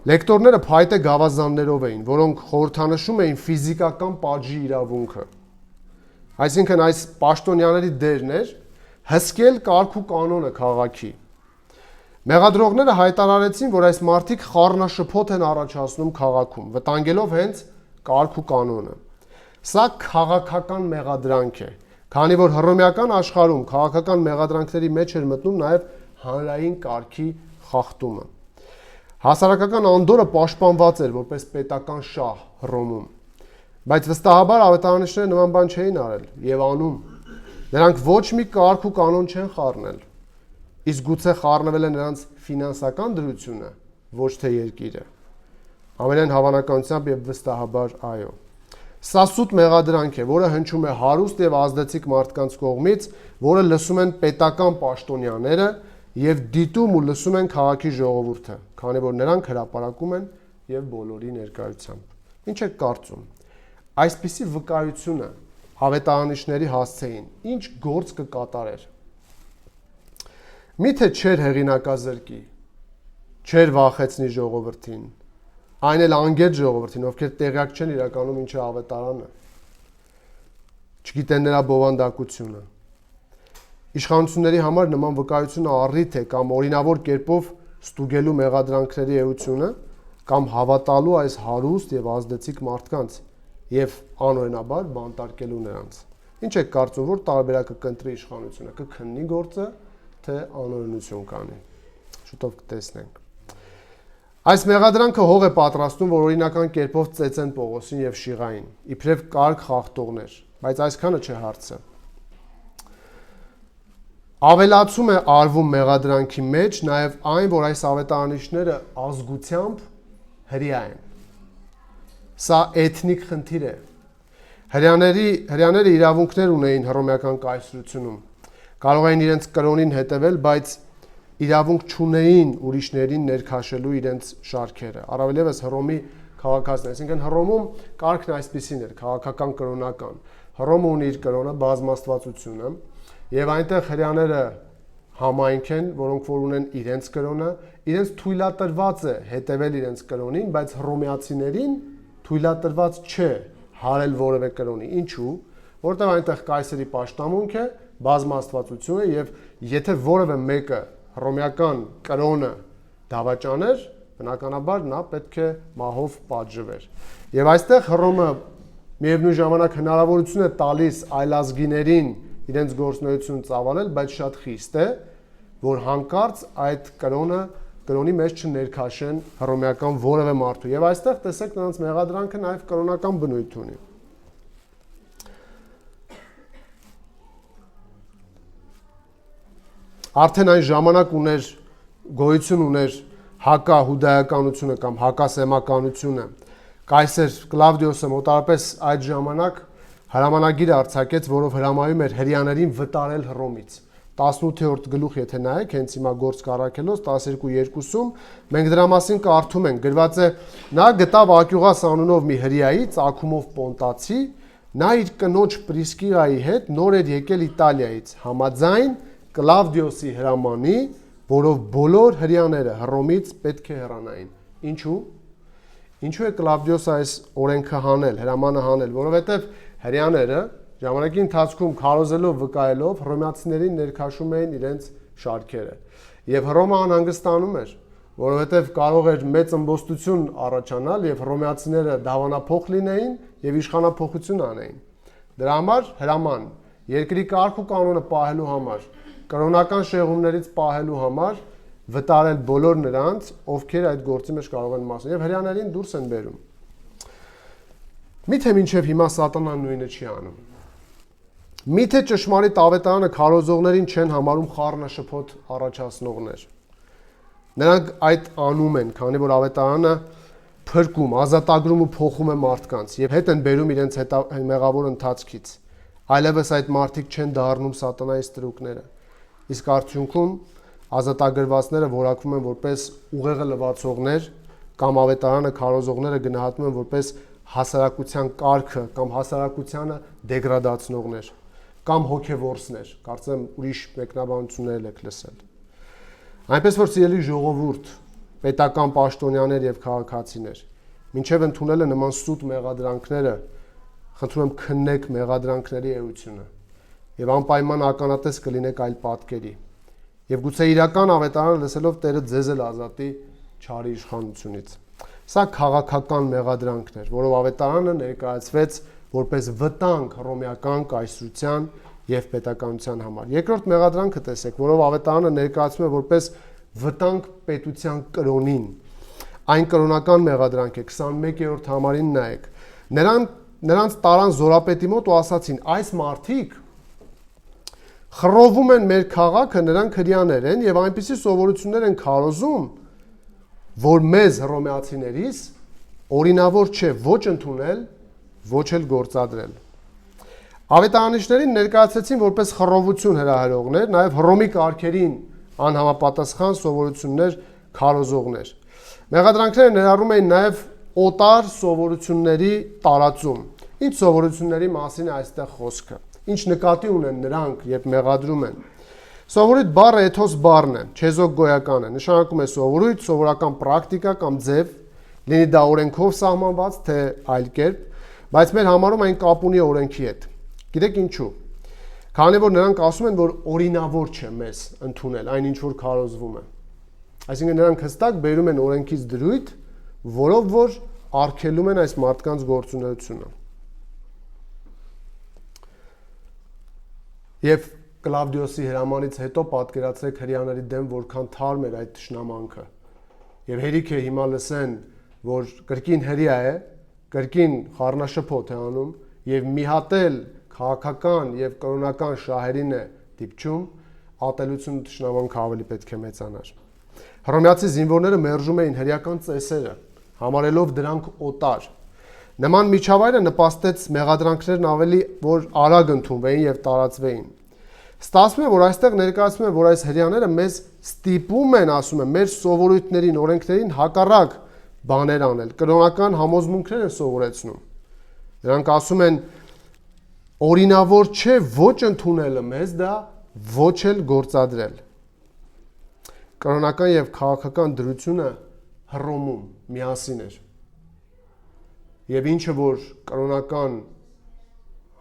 Լեկտորները փայտե գավազաններով էին, որոնք խորհրդանշում էին ֆիզիկական պատժի իրավունքը։ Այսինքն այս պաշտոնյաների դերն էր հսկել կարգ ու կանոնը քաղաքի։ Մեղադրողները հայտարարեցին, որ այս մարդիկ խառնաշփոթ են առաջացնում քաղաքում, վտանգելով հենց կարգ ու կանոնը։ Սա քաղաքական մեղադրանք է, քանի որ հռոմեական աշխարհում քաղաքական մեղադրանքների մեջ էր մտնում նաև հանրային կարգի խախտումը։ Հասարակական անդորը պաշտպանված էր որպես պետական շահ Հռոմում, բայց վստահաբար ավետարանիչները նման բան չէին արել եւ անում։ Նրանք ոչ մի կարգ ու կանոն չեն խառնել, իսկ գուցե խառնվել է նրանց ֆինանսական դրությունը, ոչ թե երկիրը։ Ամենայն հավանականությամբ եւ վստահաբար այո։ Սա սուտ մեղադրանք է, որը հնչում է հարուստ եւ ազդեցիկ մարդկանց կողմից, որը լսում են պետական պաշտոնյաները եւ դիտում ու լսում են քաղաքի ժողովուրդը, քանի որ նրանք հրապարակում են եւ բոլորի ներկայությամբ։ Ինչ եք կարծում։ Այսպիսի վկայությունը ավետարանիչների հասցեին ինչ գործ կկատարեր։ Միթե չէր հեղինակազրկի, չէր վախեցնի ժողովրդին, այն էլ անգետ ժողովրդին, ովքեր տեղյակ չեն իրականում ինչ է ավետարանը, չգիտեն նրա բովանդակությունը։ Իշխանությունների համար նման վկայությունը առիթ է կամ օրինավոր կերպով ստուգելու մեղադրանքների էությունը կամ հավատալու այս հարուստ եւ ազդեցիկ մարդկանց եւ անօրինաբար բանտարկելու նրանց։ Ինչ եք կարծում, որ տարբերակը կընտրի իշխանությունը, կքննի գործը, թե անօրինություն կանի։ Շուտով կտեսնենք։ Այս մեղադրանքը հող է պատրաստում, որ օրինական կերպով ծեծեն Պողոսին եւ Շիղային, իբրև կարգ խախտողներ, բայց այսքանը չէ հարցը։ Ավելացում է արվում մեղադրանքի մեջ նաև այն, որ այս ավետարանիչները ազգությամբ հրեա են։ Սա էթնիկ խնդիր է։ Հրեաները իրավունքներ ունեին հռոմեական կայսրությունում։ Կարող էին իրենց կրոնին հետևել, բայց իրավունք չունեին ուրիշներին ներքաշելու իրենց շարքերը։ Առավելևս Հռոմի քաղաքացիներ, այսինքն Հռոմում կարգն այսպիսին էր, քաղաքական կրոնական։ Հռոմը ունի իր կրոնը, բազմաստվածությունը, եւ այնտեղ հրեաները համայնք են, որոնք որ ունեն իրենց կրոնը, իրենց թույլատրված է հետևել իրենց կրոնին, բայց հռոմեացիներին թույլատրված չէ հարել որևէ կրոնի։ Ինչու՞։ Որտեղ այնտեղ կայսերի պաշտամունք է, բազմաստվածություն է եւ եթե որևէ մեկը հռոմեական կրոնը դավաճաներ, բնականաբար նա պետք է մահով պատժվեր։ Եվ այստեղ Հռոմը միևնույն ժամանակ հնարավորություն է տալիս այլազգիներին իրենց գործունեություն ծավալել, բայց շատ խիստ է, որ հանկարծ այդ կրոնի մեջ չներքաշեն հռոմեական որևէ մարդու։ Եվ այստեղ տեսեք նրանց մեղադրանքը նաև կրոնական բնույթ ունի։ Արդեն այն ժամանակ գոյություն ուներ հակահուդայականությունը կամ հակասեմականությունը։ Կայսեր Կլավդիոսը մոտարապես այդ ժամանակ հրամանագիր արձակեց, որով հրամայում էր հրեաներին վտարել Հռոմից։ 18-րդ գլուխ եթե նայեք, հենց հիմա գործ կառաքելոց 12:2-ում մենք դրա մասին կարդում ենք, գրված է. նա գտավ Ակյուղաս անունով մի հրեայի, ծագումով պոնտացի, նա իր կնոջ Պրիսկիլայի հետ նոր էր եկել Իտալիայից, համաձայն Կլավդիոսի հրամանի, որով բոլոր հրեաները Հռոմից պետք է հեռանային։ Ինչու է Կլավդիոսը այս օրենքը հանել, հրամանը հանել, որովհետև հրեաները ժամանակի ընթացքում քարոզելով վկայելով հռոմեացիներին ներքաշում էին իրենց շարքերը։ Եվ Հռոմը անհանգստանում էր, որովհետև կարող էր մեծ ըմբոստություն առաջանալ եւ հռոմեացիները դավանափոխ լինեին եւ իշխանափոխություն անեին։ Դրա համար հրաման երկրի կարգ ու կանոնը պահելու համար, կրոնական շեղումներից պահելու համար վտարել բոլոր նրանց, ովքեր այդ գործի մեջ կարող են մաս եւ հրեաներին դուրս են բերում։ Միթե մինչև հիմա սատանան նույնը չի անում։ Միթե ճշմարիտ ավետարանը քարոզողներին չեն համարում խառնաշփոթ առաջացնողներ։ Նրանք այդ անում են, քանի որ ավետարանը փրկում, ազատագրում ու փոխում է մարդկանց եւ հետ են բերում իրենց մեղավոր ընթացքից։ Այլևս այդ մարդիկ չեն դառնում սատանայի ստրուկները։ Իսկ արդյունքում ազատագրվածները որակվում են որպես ուղեղը լվացողներ կամ ավետարանը քարոզողները գնահատվում են որպես հասարակության կարգը կամ հասարակությանը դեգրադացնողներ։ կամ հոգևորսներ, կարծեմ ուրիշ մեկնաբանություններ եք լսել։ Այնպես որ սիրելի ժողովուրդ, պետական պաշտոնյաներ եւ քաղաքացիներ, մինչեւ ընդունելը նման սուտ մեղադրանքները, խնդրում եմ քննեք մեղադրանքների էությունը եւ անպայման ականատես կլինեք այլ պատկերի։ Եվ գուցե իրական ավետարանը լսելով Տերը ձեզ էլ ազատի չարի իշխանությունից։ Սա քաղաքական մեղադրանքն էր, որով ավետարանը ներկայացվեց որպես վտանգ հռոմեական կայսրության եւ պետականության համար։ Երկրորդ մեղադրանքը տեսեք, որով ավետարանը ներկայացվում է որպես վտանգ պետության կրոնին։ Այն կրոնական մեղադրանք է, 21-րդ համարին նայեք։ Նրանց տարան զորապետի մոտ ու ասացին. այս մարդիկ խռովում են մեր քաղաքը, նրանք հրյաներ են եւ այնպիսի սովորություններ են քարոզում, որ մեզ հռոմեացիներիս օրինավոր չէ ոչ ընդունել, ոչ էլ գործադրել։ Ավետարանիչներին ներկայացրեցին որպես խռովություն հրահրողներ, նաեւ Հռոմի կարգերին անհամապատասխան սովորություններ քարոզողներ։ Մեղադրանքները ներառում էին նաեւ օտար սովորությունների տարածում։ Ինչ սովորությունների մասին է այստեղ խոսքը։ Ինչ նկատի ունեն նրանք, երբ մեղադրում են։ Սովորույթ բառը էթոս բառն է, չեզոք գոյական է, նշանակում է սովորույթ, սովորական պրակտիկա կամ ձև, լինի դա օրենքով սահմանված, թե այլ կերպ, բայց մեր համարում այն կապ ունի օրենքի հետ։ Գիտեք ինչու։ Քանի որ նրանք ասում են, որ օրինավոր չէ մեզ ընդունել այն ինչ որ քարոզվում է։ Այսինքն նրանք հստակ բերում են օրենքից դրույթ, որով որ արգելում են այս մարդկանց գործունեությունը։ Եվ Կլավդիոսի հրամանից հետո պատկերացրեք հրյաների դեմ որքան թարմ էր այդ թշնամանքը։ Եվ հերիք է հիմա լսեն, որ կրկին հրյա է, կրկին խառնաշփոթ է անում եւ մի հատ էլ քաղաքական եւ կրոնական շահերին է դիպչում, ատելությունը թշնամանքը ավելի պետք է մեծանար։ Հռոմեացի զինվորները մերժում էին հրյական ծեսերը, համարելով դրանք օտար։ Նման միջավայրը նպաստեց մեղադրանքներն ավելի որ արագ ընդունվեին եւ տարածվեին։ Ստացվում է, որ այստեղ ներկայացվում է, որ այս հրյաները մեզ ստիպում են, ասում եմ, մեր սովորույթներին, օրենքներին հակառակ բաներ անել, կրոնական համոզմունքներ են սովորեցնում։ Նրանք ասում են, օրինավոր չէ ոչ ընդունելը մեզ դա, ոչ էլ գործադրել։ Կրոնական եւ քաղաքական դրությունը Հռոմում միասին էր։ Եվ ինչը որ կրոնական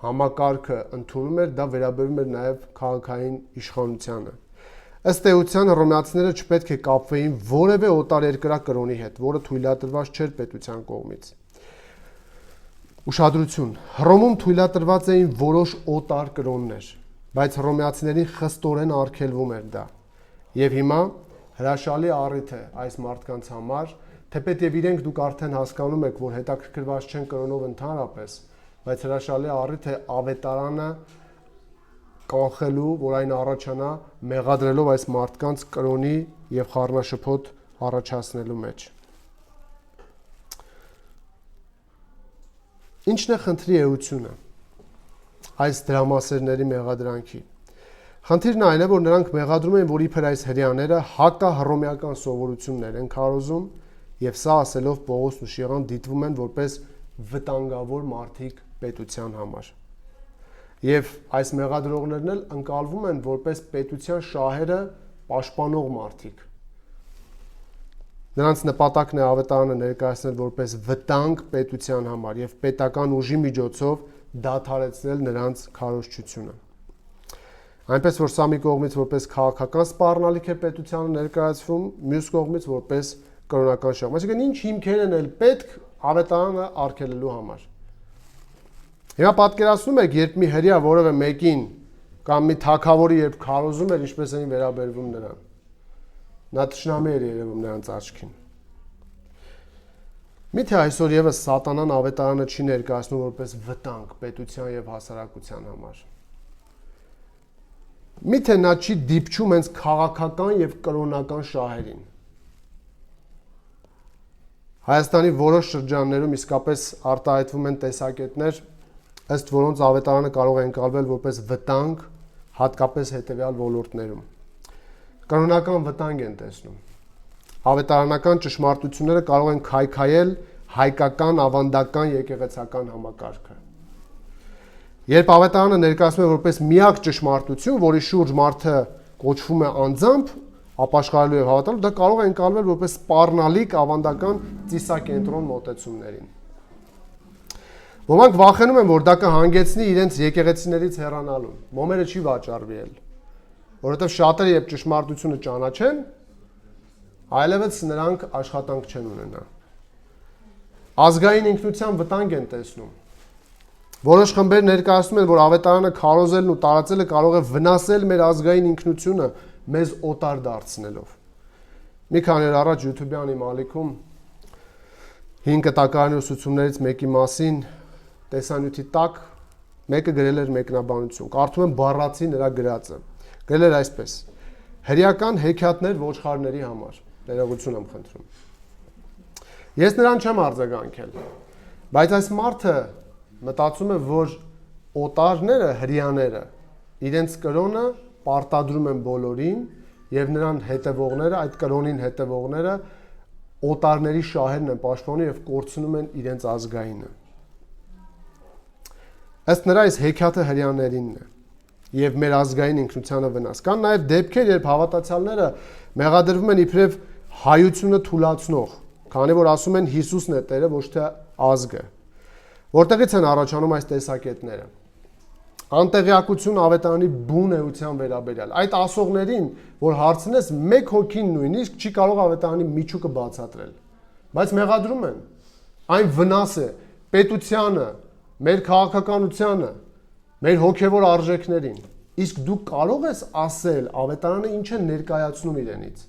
համակարգը ընդունում էր, դա վերաբերում էր նաև քաղաքային իշխանությանը։ Ըստ էության հռոմեացիները չպետք է կապվեին որևէ օտարերկրյա կրոնի հետ, որը թույլատրված չէր պետության կողմից։ Ուշադրություն, Հռոմում թույլատրված էին որոշ օտար կրոններ, բայց հռոմեացիներին խստորեն արգելվում էր դա։ Եվ հիմա հրաշալի առիթ է այս մարդկանց համար, թեպետև իրենք դուք արդեն հասկանում եք, որ հետաքրքրված չեն կրոնով ընդհանրապես, բայց հրաշալի առիթ է ավետարանը կանխելու, որ այն առաջանա մեղադրելով այս մարդկանց կրոնի եւ խառնաշփոթ առաջացնելու մեջ։ Ինչն է խնդրի էությունը այս դրամասերների մեղադրանքի։ Խնդիրն այն է, որ նրանք մեղադրում են, որ իբր այս հրյաները հակահռոմեական սովորություններ են քարոզում եւ սա ասելով Պողոսն ու Շիղան դիտվում են որպես վտանգավոր մարդիկ պետության համար։ Եվ այս մեղադրողներն էլ ընկալվում են որպես պետության շահերը պաշտպանող մարդիկ։ Նրանց նպատակն է ավետարանը ներկայացնել որպես վտանգ պետության համար եւ պետական ուժի միջոցով դադարեցնել նրանց քարոզչությունը։ Այնպես որ սա մի կողմից որպես քաղաքական սպառնալիք է պետությանը ներկայացվում, մյուս կողմից որպես կրոնական շահ։ Այսինքն ինչ հիմքեր են էլ պետք ավետարանը արգելելու համար։ Հիմա պատկերացնում եք, երբ մի հրյա որևէ մեկին կամ մի թագավորի երբ քարոզում էր, ինչպես էին վերաբերվում նրան։ Նա թշնամի էր երևում նրանց աչքին։ Միթե այսօր եւս սատանան ավետարանը չի ներկայացնում որպես վտանգ պետության եւ հասարակության համար։ Միթե նա չի դիպչում հենց քաղաքական եւ կրոնական շահերին։ Հայաստանի որոշ շրջաններում իսկապես արտահայտվում են տեսակետներ, ըստ որոնց ավետարանը կարող է ընկալվել որպես վտանգ, հատկապես հետեւյալ ոլորտներում։ Կրոնական վտանգ են տեսնում։ Ավետարանական ճշմարտությունները կարող են քայքայել հայկական ավանդական եկեղեցական համակարգը։ Երբ ավետարանը ներկայացնում է որպես միակ ճշմարտություն, որի շուրջ մարդը կոչվում է անձամբ, ապաշխարելու եւ հավատալու, դա կարող է ընկալվել որպես սպառնալիք ավանդական ծիսակենտրոն մոտեցումներին։ Ոմանք վախենում են, որ դա կհանգեցնի իրենց եկեղեցիներից հեռանալուն։ Մոմերը չի վաճառվի էլ, որովհետեւ շատերը երբ ճշմարտությունը ճանաչեն, այլևս նրանք աշխատանք չեն ունենա։ Ազգային ինքնության վտանգ են տեսնում։ Որոշ խմբեր ներկայացնում են, որ ավետարանը քարոզելն ու տարածելը կարող է վնասել մեր ազգային ինքնությունը, մեզ օտար դարձնելով։ Մի քանի օր առաջ YouTube-յան իմ ալիքում 5 կտակարանի ուսուցումներից մեկի մասին տեսանյութի տակ մեկը գրել էր մեկնաբանություն։ Կարդում եմ բառացի նրա գրածը։ Գրել էր այսպես. հրեական հեքիաթներ ոչխարների համար։ Ներողություն եմ խնդրում։ Ես նրան չեմ արձագանքել, բայց այս մարդը մտածում է, որ օտարները, հրեաները իրենց կրոնը պարտադրում են բոլորին եւ նրան հետևողները, այդ կրոնին հետևողները օտարների շահերն են պաշտպանում եւ կորցնում են իրենց ազգայինը։ Ըստ նրա այս հեքիաթը հրեաներինն է եւ մեր ազգային ինքնությանը վնաս։ Կան նաեւ դեպքեր, երբ հավատացյալները մեղադրվում են իբրև հայությունը թուլացնող, քանի որ ասում են Հիսուսն է Տերը, ոչ թե ազգը։ Որտեղից են առաջանում այս տեսակետները։ Անտեղյակություն ավետարանի բուն էության վերաբերյալ։ Այդ ասողներին, որ հարցնես, մեկ հոգին նույնիսկ չի կարող ավետարանի միջուկը բացատրել։ Բայց մեղադրում են։ Այն վնաս է պետությանը, մեր քաղաքականությանը, մեր հոգևոր արժեքներին։ Իսկ դու կարող ես ասել ավետարանը ինչ է ներկայացնում իրենից։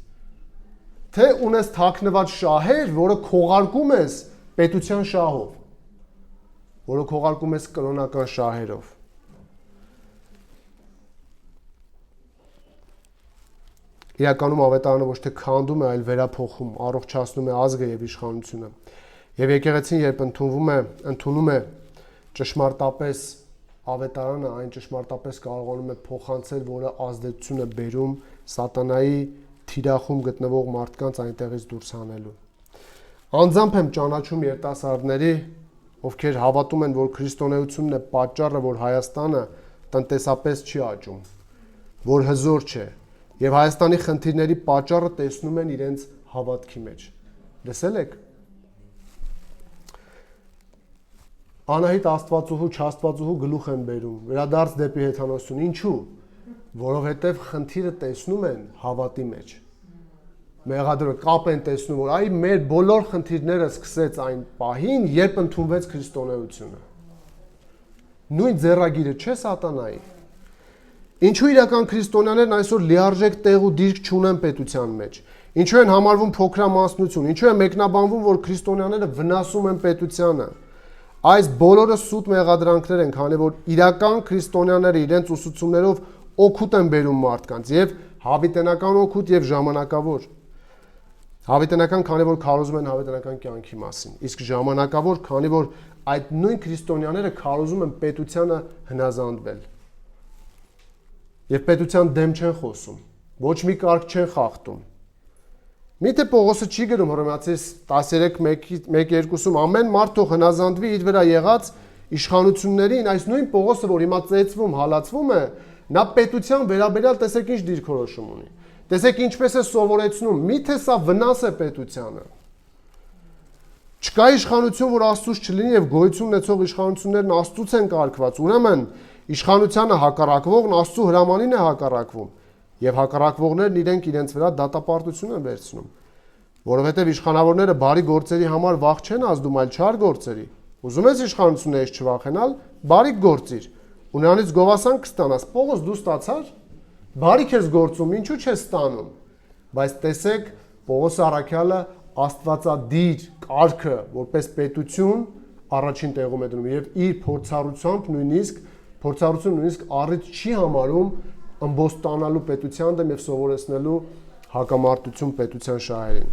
Թե ունես թաքնված շահեր, որը քողարկում ես պետության շահով, որը քողարկում ես կրոնական շահերով։ Իրականում ավետարանը ոչ թե քանդում է, այլ վերափոխում, առողջացնում է ազգը եւ իշխանությունը։ Եվ եկեղեցին երբ ընդունում է ճշմարտապես ավետարանը, այն ճշմարտապես կարողանում է փոխանցել, որը ազդեցություն է բերում սատանայի թիրախում գտնվող մարդկանց այնտեղից դուրս հանելու։ Անձամբ եմ ճանաչում երիտասարդների, ովքեր հավատում են, որ քրիստոնեությունն է պատճառը, որ Հայաստանը տնտեսապես չի աճում, որ հզոր չէ, եւ Հայաստանի խնդիրների պատճառը տեսնում են իրենց հավատքի մեջ։ Լսել եք։ Անահիտ Աստվածուհու, Չաստվածուհու գլուխ են բերում, վերադարձ դեպի հեթանոսություն։ Ինչու՞։ Որովհետեւ խնդիրը տեսնում են հավատի մեջ։ Մեղադրը կապ են տեսնում, որ այ մեր բոլոր խնդիրները սկսեց այն պահին, երբ ընդունվեց քրիստոնեությունը։ Նույն ձեռագիրը չէ սատանայի։ Ինչու իրական քրիստոնյաներն այսօր լիարժեք տեղ ու դիրք չունեն պետության մեջ։ Ինչու են համարվում փոքրամասնություն, ինչու է մեկնաբանվում, որ քրիստոնյաները վնասում են պետությանը։ Այս բոլորը սուտ մեղադրանքներ են, քանի որ իրական քրիստոնյաները իրենց ուսուցումներով օգուտ են բերում մարդկանց, եւ հավիտենական օգուտ եւ ժամանակավոր։ Հավիտենական, քանի որ քարոզում են հավիտենական կյանքի մասին, իսկ ժամանակավոր, քանի որ այդ նույն քրիստոնյաները քարոզում են պետությանը հնազանդվել։ Եվ պետության դեմ չեն խոսում, ոչ մի կարգ չեն խախտում։ Միթե Պողոսը չի գրում Հռոմեացիս 13:1-2-ում ամեն մարդ թող հնազանդվի իր վրա եղած իշխանություններին, այս նույն Պողոսը, որ հիմա ծեծվում, հալածվում է, նա պետության վերաբերյալ տեսեք ինչ դիրքորոշում ունի։ Տեսեք ինչպես է սովորեցնում, միթե սա վնաս է պետությանը։ Չկա իշխանություն, որ Աստծուց չլինի եւ գոյություն ունեցող իշխանություններն Աստծուց են կարգված։ Ուրեմն իշխանությանը հակառակվողն Աստծու հրամանին է հակառակվում եւ հակառակվողներն իրենց վրա դատապարտություն են վերցնում, որովհետեւ իշխանավորները բարի գործերի համար վախ չեն ազդում, այլ չար գործերի։ Ուզում ես իշխանություններից չվախենալ, բարիք գործիր, ու նրանից գովասան կստանաս։ Պողոս դու ստացար, բարիք ես գործում, ինչու չես ստանում։ Բայց տեսեք, Պողոս առաքյալը Աստվածադիր կարգը որպես պետություն առաջին տեղում է դնում եւ իր փորձառությամբ նույնիսկ առիթ չի համարում ըմբոստանալու պետության դեմ եւ սովորեցնելու հակամարտություն պետության շահերին։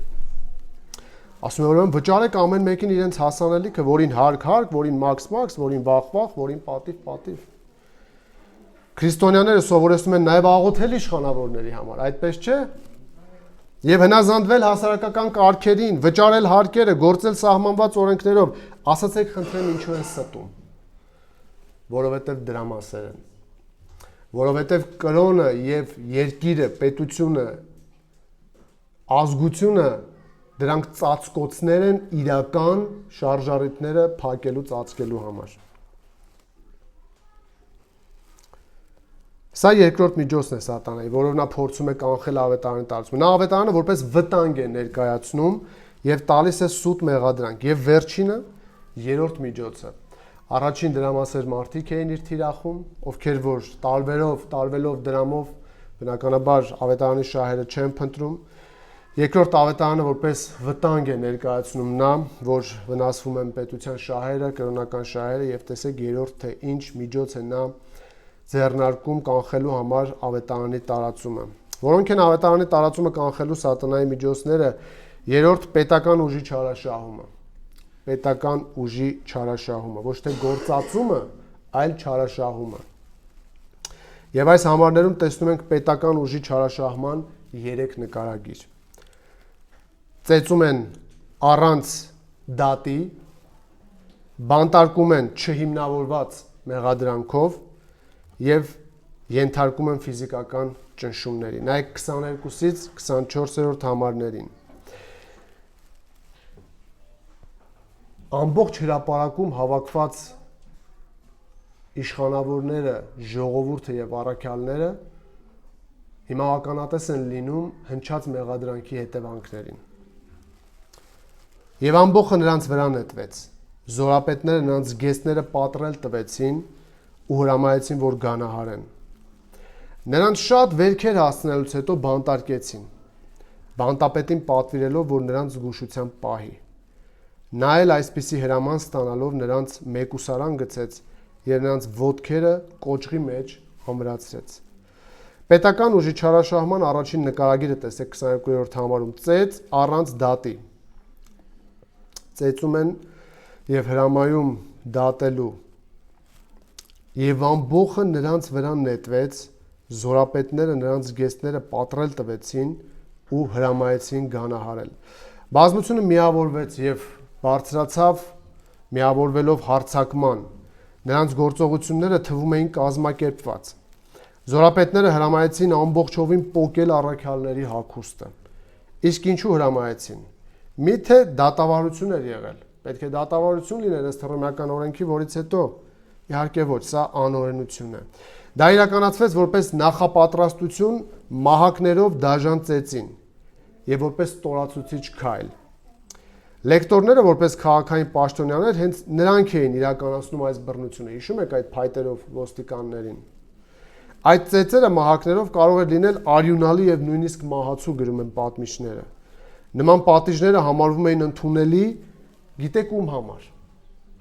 Ասում է ուրեմն վճարեք ամեն մեկին իրենց հասանելիքը, որին հարկ, որին մաքս, որին վախ, որին պատիվ։ Քրիստոնյաները սովորեցնում են նաեւ աղոթել իշխանավորների համար, այդպես չէ։ Եվ հնազանդվել հասարակական կարգերին, վճարել հարկերը, գործել սահմանված օրենքներով, ասացեք խնդրեմ ինչու են ստում։ որովհետև դրամասեր են։ Որովհետև կրոնը եւ երկիրը, պետությունը, ազգությունը դրանք ծածկոցներ են իրական շարժառիթները փակելու, ծածկելու համար։ Սա երկրորդ միջոցն է սատանայի, որով նա փորձում է կանխել ավետարանի տարածումը։ Նա ավետարանը որպես վտանգ է ներկայացնում եւ տալիս է սուտ մեղադրանք։ Եվ վերջինը, երրորդ միջոցը։ Առաջին դրամասեր մարդիկ էին իր թիրախում, ովքեր որ տարվելով դրամով բնականաբար ավետարանի շահերը չեն փնտրում։ Երկրորդ ավետարանը որպես վտանգ է ներկայացնում նա, որ վնասվում են պետության շահերը, կրոնական շահերը եւ տեսեք երրորդ թե ինչ միջոց է նա ձեռնարկում կանխելու համար ավետարանի տարածումը։ Որոնք են ավետարանի տարածումը կանխելու սատանայի միջոցները, երրորդ պետական ուժի չարաշահումը։ Պետական ուժի չարաշահումը, ոչ թե գործածումը, այլ չարաշահումը։ Եվ այս համարներում տեսնում ենք պետական ուժի չարաշահման 3 նկարագիր։ Ծեծում են առանց դատի, բանտարկում են չհիմնավորված մեղադրանքով եւ ենթարկում են ֆիզիկական ճնշումների։ Նայեք 22-ից 24-րդ համարներին։ Ամբողջ հրապարակում հավաքված իշխանավորները, ժողովուրդը եւ առաքյալները հիմա ականատես են լինում հնչած մեղադրանքի հետևանքներին։ Եվ ամբողջը նրանց վրա նետվեց։ Զորապետները նրանց գեստները պատռել տվեցին ու հրամայեցին, որ գանահարեն։ Նրանց շատ վերքեր հասցնելուց հետո բանտարկեցին, բանտապետին պատվիրելով, որ նրանց զգուշությամբ պահի։ Նա էլ այսպիսի հրաման ստանալով նրանց մեկուսարան գցեց եւ նրանց ոտքերը կոճղի մեջ ամրացրեց։ Պետական ուժի չարաշահման առաջին նկարագիրը տեսեք 22-րդ համարում՝ ծեծ առանց դատի։ Ծեծում են եւ հրամայում դատելու։ Եվ ամբողջը նրանց վրա նետվեց, զորապետները նրանց գեստները պատռել տվեցին ու հրամայեցին գանահարել։ Բազմությունը միավորվեց եւ բարձրացավ միավորվելով հարձակման։ Նրանց գործողությունները թվում էին կազմակերպված։ Զորապետները հրամայեցին ամբողջովին պոկել առաքյալների հագուստը։ Իսկ ինչու հրամայեցին։ Միթե դատավարություն էր եղել։ Պետք է դատավարություն լիներ ըստ հռոմեական օրենքի, որից հետո իհարկե ոչ, սա անօրենություն է։ Դա իրականացվեց որպես նախապատրաստություն մահակներով դաժան ծեծին եւ որպես ստորացուցիչ քայլ։ Լեկտորները որպես քաղաքային պաշտոնյաներ հենց նրանք էին իրականացնում այս բռնությունը։ Հիշում եք այդ փայտերով ոստիկաններին։ Այդ ծեծերը մահակներով կարող էր լինել արյունալի եւ նույնիսկ մահացու, գրում են պատմիչները։ Նման պատիժները համարվում էին ընդունելի, գիտեք ում համար։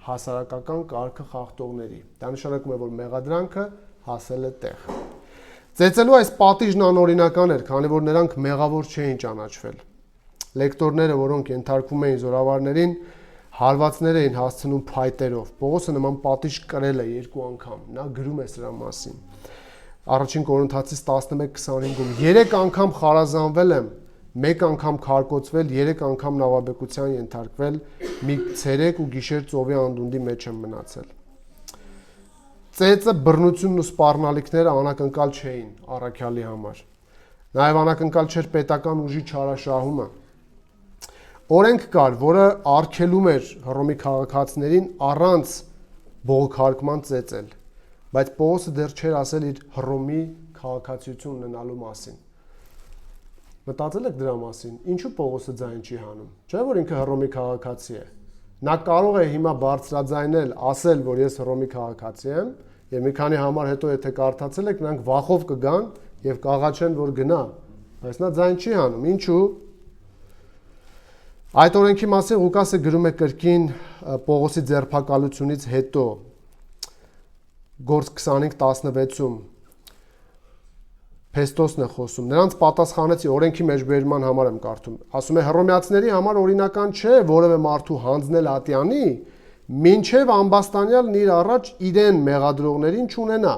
Հասարակական կարգը խախտողների։ Դա նշանակում է, որ մեղադրանքը հասել է տեղ։ Ծեծելու այս պատիժն անօրինական էր, քանի որ նրանք մեղավոր չէին ճանաչվել։ Լեկտորները, որոնք ենթարկվում էին զորավարներին, հարվածներ էին հասցնում փայտերով։ Պողոսը նման պատիժ կրել է 2 անգամ։ Նա գրում է սրա մասին։ Առաջին Կորինթացիս 11:25-ում 3 անգամ խարազանվել եմ, 1 անգամ քարկոծվել, 3 անգամ նավաբեկության ենթարկվել, մի ցերեկ ու գիշեր ծովի անդունդի մեջ եմ մնացել։ Ծեծը, բռնությունն ու սպառնալիքները անակնկալ չէին առաքյալի համար։ Նաև անակնկալ չէր պետական ուժի չարաշահումը։ Օրենք կար, որը արգելում էր Հռոմի քաղաքացիներին առանց բողոքարկման ծեծել, բայց Պողոսը դեռ չէր ասել իր Հռոմի քաղաքացիություն ունենալու մասին։ Մտածել եք դրա մասին, ինչու Պողոսը ձայն չի հանում։ Չէ՞ որ ինքը Հռոմի քաղաքացի է։ Նա կարող է հիմա բարձրաձայնել, ասել, որ ես Հռոմի քաղաքացի եմ, եւ մի քանի համար հետո եթե կարդացել եք, նրանք վախով կգան եւ կաղաչեն, որ գնա, բայց նա ձայն չի հանում։ Ինչու՞։ Այդ օրենքի մասին Ղուկասը գրում է կրկին Պողոսի ձերբակալությունից հետո Գործ 25:16-ում Փեստոսն է խոսում։ Նրանց պատասխանեցի, օրենքի մեջբերման համար եմ կարդում։ Ասում է հռոմեացիների համար օրինական չէ որևէ մարդու հանձնել ատյանի, մինչև ամբաստանյալն իր առաջ իրեն մեղադրողներին չունենա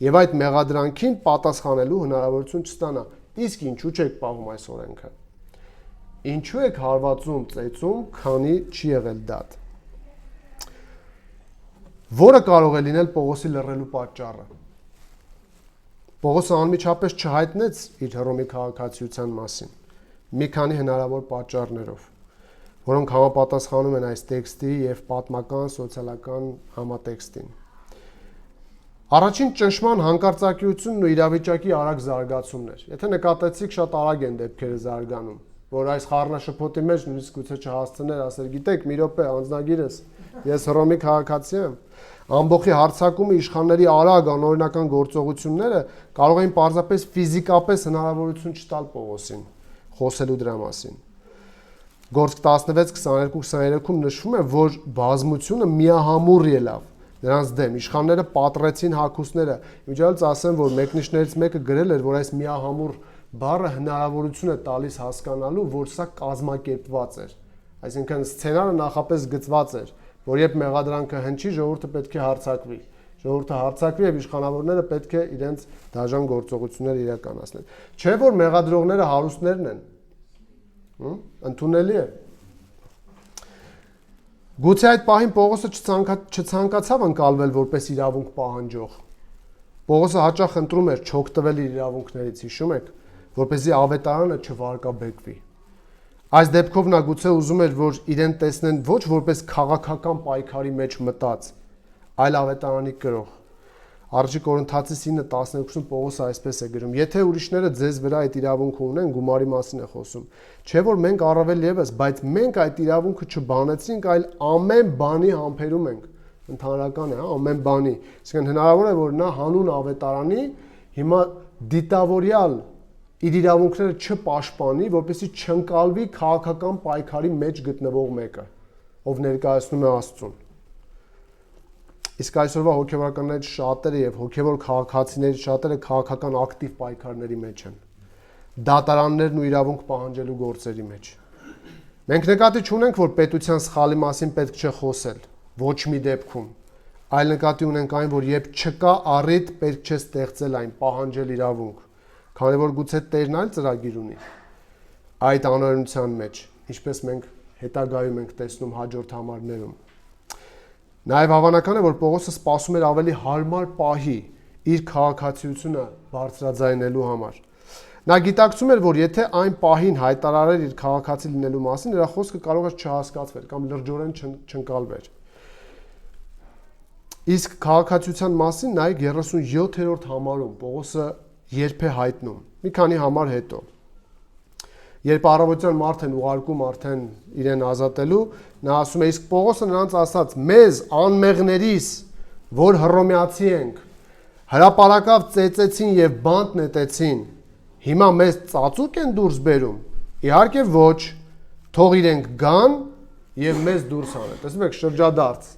եւ այդ մեղադրանքին պատասխանելու հնարավորություն չստանա։ Իսկ ինչու չեք պահում այս օրենքը։ Ինչու եք հարվածում ծեծում, քանի չի եղել դատ։ որը կարող է լինել Պողոսի լռելու պատճառը։ Պողոսը անմիջապես չհայտնեց իր Հռոմի քաղաքացիության մասին մի քանի հնարավոր պատճառներով, որոնք համապատասխանում են այս տեքստի եւ պատմական սոցիալական համատեքստին։ Առաջին ճնշման հանկարծակիությունն ու իրավիճակի արագ զարգացումներ։ Եթե նկատեցիք, շատ արագ են դեպքերը զարգանում, որ այս խառնաշփոթի մեջ նույնիսկ գուցե չհասցներ ասել, գիտեք, մի րոպե, անձնագիրս, ես Հռոմի քաղաքացի եմ։ Ամբողջի հարձակումը իշխանների արագ անօրինական գործողությունները կարող էին պարզապես ֆիզիկապես հնարավորություն չտալ Պողոսին խոսելու դրա մասին։ Գործք 16-22-23-ում նշվում է, որ բազմությունը միահամուռ ելավ նրանց դեմ, իշխանները պատռեցին հագուստները։ Իմիջիայլոց ասեմ, որ մեկնիշներից մեկը գրել էր, որ այս միահամուռ բառը հնարավորություն է տալիս հասկանալու, որ սա կազմակերպված էր։ Այսինքն սցենարը նախապես գծված էր, որ երբ մեղադրանքը հնչի, ժողովուրդը պետք է հարձակվի։ Ժողովուրդը հարձակվի եւ իշխանավորները պետք է իրենց դաժան գործողությունները իրականացնեն։ Չէ՞ որ մեղադրողները հարուստներն են։ Ընդունելի է։ Գուցե այդ պահին Պողոսը չցանկացավ ընկալվել որպես իրավունք պահանջող։ Պողոսը հաճախ ընտրում էր չօգտվել իր իրավունքներից, հիշում եք, որպեսզի ավետարանը չվարկաբեկվի։ Այս դեպքով նա գուցե ուզում էր, որ իրեն տեսնեն ոչ որպես քաղաքական պայքարի մեջ մտած, այլ ավետարանի կրող։ Առաջի Կորինթացիս 9:12-ում Պողոսը այսպես է գրում. Եթե ուրիշները ձեզ վրա այդ իրավունքը ունեն, գումարի մասին է խոսում։ Չէ՞ որ մենք առավել եւս, բայց մենք այդ իրավունքը չբանեցինք, այլ ամեն բանի համբերում ենք։ Ընդհանրական է, ամեն բանի։ Այսինքն հնարավոր է, որ նա հանուն ավետարանի հիմա դիտավորյալ իր իրավունքները չպաշտպանի, որպեսզի չընկալվի քաղաքական պայքարի մեջ գտնվող մեկը, ով ներկայացնում է Աստծուն։ Իսկ այսօրվա հոգևորականներից շատերը եւ հոգևոր քաղաքացիներից շատերը քաղաքական ակտիվ պայքարների մեջ են։ Դատարաններն ու իրավունք պահանջելու գործերի մեջ։ Մենք նկատի չունենք, որ պետության սխալի մասին պետք չէ խոսել, ոչ մի դեպքում, այլ նկատի ունենք այն, որ երբ չկա առիթ, պետք չէ ստեղծել այն, պահանջել իրավունք, քանի որ գուցե Տերն այլ ծրագիր ունի այդ անօրենության մեջ, ինչպես մենք հետագայում ենք տեսնում հաջորդ համարներում։ Նաև հավանական է, որ Պողոսը սպասում էր ավելի հարմար պահի իր քաղաքացիությունը բարձրաձայնելու համար։ Նա գիտակցում էր, որ եթե այն պահին հայտարարեր իր քաղաքացի լինելու մասին, նրա խոսքը կարող էր չհասկացվել կամ լրջորեն չընկալվեր։ Իսկ քաղաքացիության մասին նայեք 37-րդ համարում Պողոսը երբ է հայտնում, մի քանի համար հետո։ Երբ առավոտյան մարդ են ուղարկում արդեն իրեն ազատելու, նա ասում է, իսկ Պողոսը նրանց ասաց, մեզ անմեղներիս, որ հռոմեացի ենք, հրապարակավ ծեծեցին եւ բանտ նետեցին, հիմա մեզ ծածուկ են դուրս բերում։ Իհարկե ոչ, թող իրենք գան եւ մեզ դուրս անեն։ Տեսնում եք, շրջադարձ։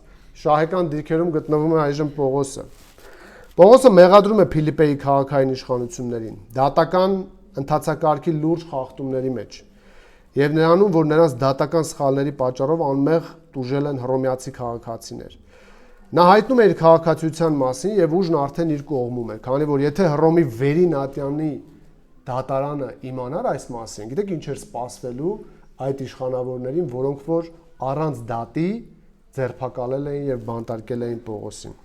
Շահեկան դիրքերում գտնվում է այժմ Պողոսը։ Պողոսը մեղադրում է Փիլիպպեի քաղաքային իշխանություններին, դատական ընթացակարգի լուրջ խախտումների մեջ եւ նրանում, որ նրանց դատական սխալների պատճառով անմեղ տուժել են հռոմեացի քաղաքացիներ։ Նա հայտնում է իր քաղաքացիության մասին եւ ուժն արդեն իր կողմում է, քանի որ եթե Հռոմի վերին ատյանի դատարանը իմանար այս մասին, գիտեք ինչ էր սպասվելու այդ իշխանավորներին, որոնք որ առանց դատի ձերբակալել էին եւ բանտարկել էին Պողոսին։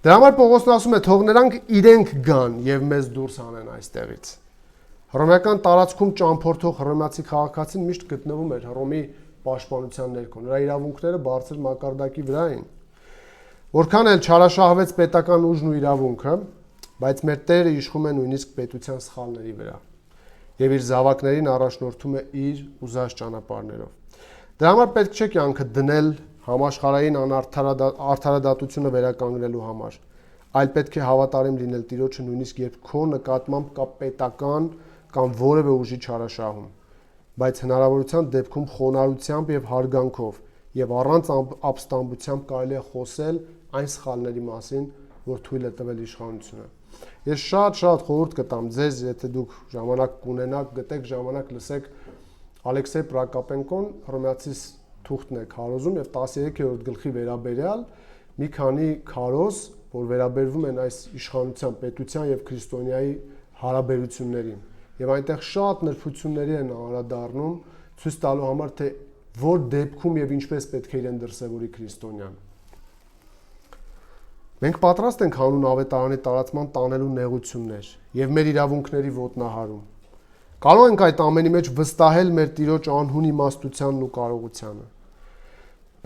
Դրա համար Պողոսն ասում է, թող նրանք իրենք գան եւ մեզ դուրս անեն այստեղից։ Հռոմեական տարածքում ճամփորդող հռոմեացի քաղաքացին միշտ գտնվում էր Հռոմի պաշտպանության ներքո։ Նրա իրավունքները բարձր մակարդակի վրա էին։ Որքան էլ չարաշահվեց պետական ուժն ու իրավունքը, բայց մեր Տերը իշխում է նույնիսկ պետության սխալների վրա եւ իր զավակներին առաջնորդում է իր ուզած ճանապարհներով։ Դրա համար պետք չէ կյանքը դնել համաշխարհային արդարադատությունը վերականգնելու համար, այլ պետք է հավատարիմ լինել Տիրոջը նույնիսկ երբ քո նկատմամբ կա պետական կամ որևէ ուժի չարաշահում, բայց հնարավորության դեպքում խոնարհությամբ եւ հարգանքով եւ առանց ապստամբությամբ կարելի է խոսել այն սխալների մասին, որ թույլ է տվել իշխանությունը։ Ես շատ խորհուրդ կտամ ձեզ, եթե դուք ժամանակ կունենաք, գտեք ժամանակ լսեք Ալեքսեյ Պրոկոպենկոն հռոմեացիս թուղթն է քարոզում եւ 13-րդ գլխի վերաբերյալ մի քանի քարոզ, որ վերաբերվում են այս իշխանության, պետության եւ քրիստոնեայի հարաբերություններին։ Եվ այնտեղ շատ նրբությունների են անդրադառնում, ցույց տալու համար, թե որ դեպքում եւ ինչպես պետք է իրեն դրսեւորի քրիստոնյան։ Մենք պատրաստ ենք հանուն ավետարանի տարածման տանելու նեղություններ եւ մեր իրավունքների ոտնահարում։ Կարող ենք այդ ամենի մեջ վստահել մեր Տիրոջ անհուն իմաստությանն ու կարողությանը։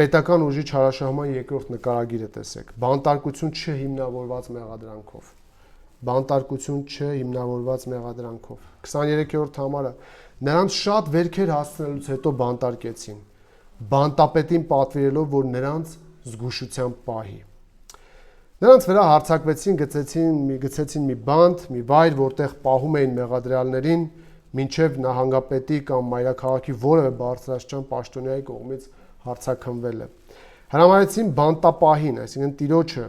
Պետական ուժի չարաշահման երկրորդ նկարագիրը տեսեք։ Բանտարկություն չհիմնավորված մեղադրանքով։ Բանտարկություն չհիմնավորված մեղադրանքով։ 23-րդ համարը նրանց շատ վերքեր հասցնելուց հետո բանտարկեցին, բանտապետին պատվիրելով, որ նրանց զգուշությամբ պահի։ Նրանց վրա հարձակվեցին, գցեցին մի բանտ, մի վայր, որտեղ պահում էին մեղադրյալներին, մինչև նահանգապետի կամ մայրաքաղաքի որևէ բարձրաստիճան պաշտոնյայի կողմից հարձակվելը։ Հրամայեցին բանտապահին, այսինքն Տիրոջը,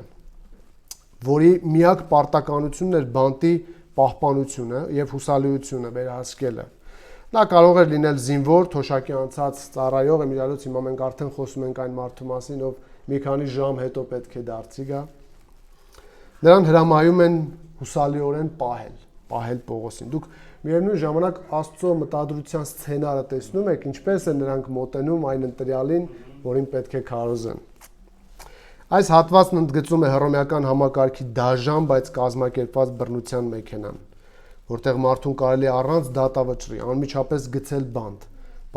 որի միակ պարտականությունն էր բանտի պահպանությունը եւ հուսալիությունը վերահսկելը։ Նա կարող էր լինել զինվոր, թոշակի անցած ծառայող, իմիջիայլոց հիմա մենք արդեն խոսում ենք այն մարդու մասին, ով մի քանի ժամ հետո պետք է դարձի գա։ Նրան հրամայում են հուսալիորեն պահել Պողոսին։ Դուք միևնույն ժամանակ Աստծո մտադրության սցենարը տեսնում եք, ինչպես է նրանք մոտենում այն ընտրյալին, որին պետք է քարոզեն։ Այս հատվածն ընդգծում է հռոմեական համակարգի դաժան, բայց կազմակերպված բռնության մեքենան, որտեղ մարդուն կարելի է առանց դատավճռի անմիջապես գցել բանտ,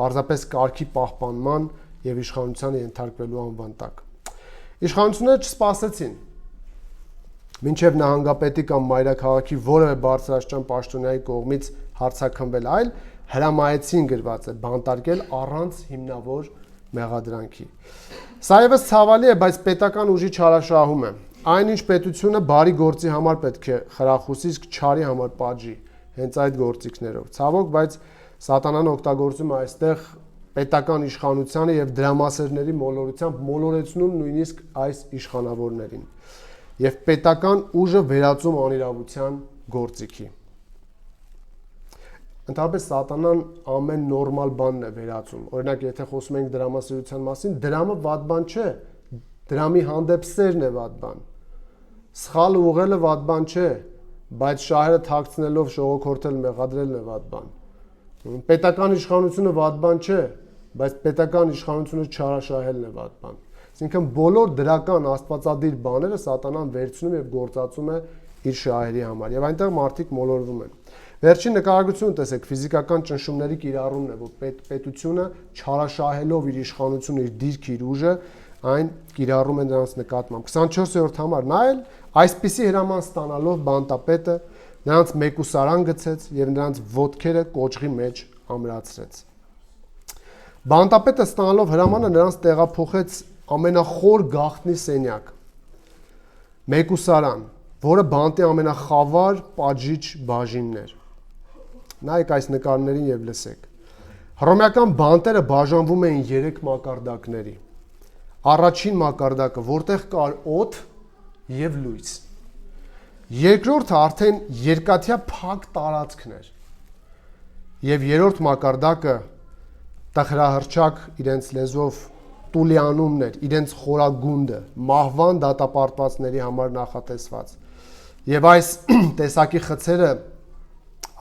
պարզապես կարգի պահպանման եւ իշխանությանը ենթարկվելու անվան տակ։ Իշխանությունները չսպասեցին, մինչև նահանգապետի կամ մայրաքաղաքի որևէ բարձրաստիճան պաշտոնյայի կողմից հարձակվել, այլ հրամայեցին գրված է բանտարկել առանց հիմնավոր մեղադրանքի։ Սա ևս ցավալի է, բայց պետական ուժի չարաշահում է։ Այնինչ պետությունը բարի գործի համար պետք է խրախուսի, իսկ չարի համար պատժի, հենց այդ գործիքներով։ Ցավոք, բայց սատանան օգտագործում է այստեղ պետական իշխանությանը եւ դրամասերների մոլորությամբ մոլորեցնում նույնիսկ այս իշխանավորներին եւ պետական ուժը վերածում անիրավության գործիքի։ Ընդհանրապես սատանան ամեն նորմալ բանն է վերածում։ Օրինակ, եթե խոսում ենք դրամասերության մասին, դրամը վատ բան չէ, դրամի հանդեպ սերն է վատ բան։ Սխալ ուղղելը վատ բան չէ, բայց շահերը թաքցնելով շողոքորթել, մեղադրելն է վատ բան։ Պետական իշխանությունը վատ բան չէ, բայց պետական իշխանությունը չարաշահելն է վատ բան։ Այսինքն բոլոր դրական աստվածադիր բաները սատանան վերցնում եւ գործածում է իր շահերի համար եւ այնտեղ մարդիկ մոլորվում են։ Վերջին նկարագրությունը տեսեք, ֆիզիկական ճնշումների կիրառումն է, որ պետությունը չարաշահելով իր իշխանությունը, իր դիրքը, իր ուժը, այն կիրառում է նրանց նկատմամբ։ 24-րդ համարն այլ այսպիսի հրաման ստանալով բանտապետը նրանց մեկուսարան գցեց եւ նրանց ոտքերը կոճղի մեջ ամրացրեց։ Բանտապետը ստանալով հրամանը նրանց տեղափոխեց ամենախոր գաղտնի սենյակ, մեկուսարան, որը բանտի ամենախավար պատժիչ բաժինն էր։ Նայեք այս նկարներին եւ լսեք։ Հռոմեական բանտերը բաժանվում էին 3 մակարդակների։ Առաջին մակարդակը, որտեղ կար օդ եւ լույս։ Երկրորդը արդեն երկաթյա փակ տարածքն էր։ Եվ երրորդ մակարդակը տխրահռչակ իրենց լեզվով տուլիանումներ, իրենց խորագունդը, մահվան դատապարտվածների համար նախատեսված։ Եվ այս տեսակի խցերը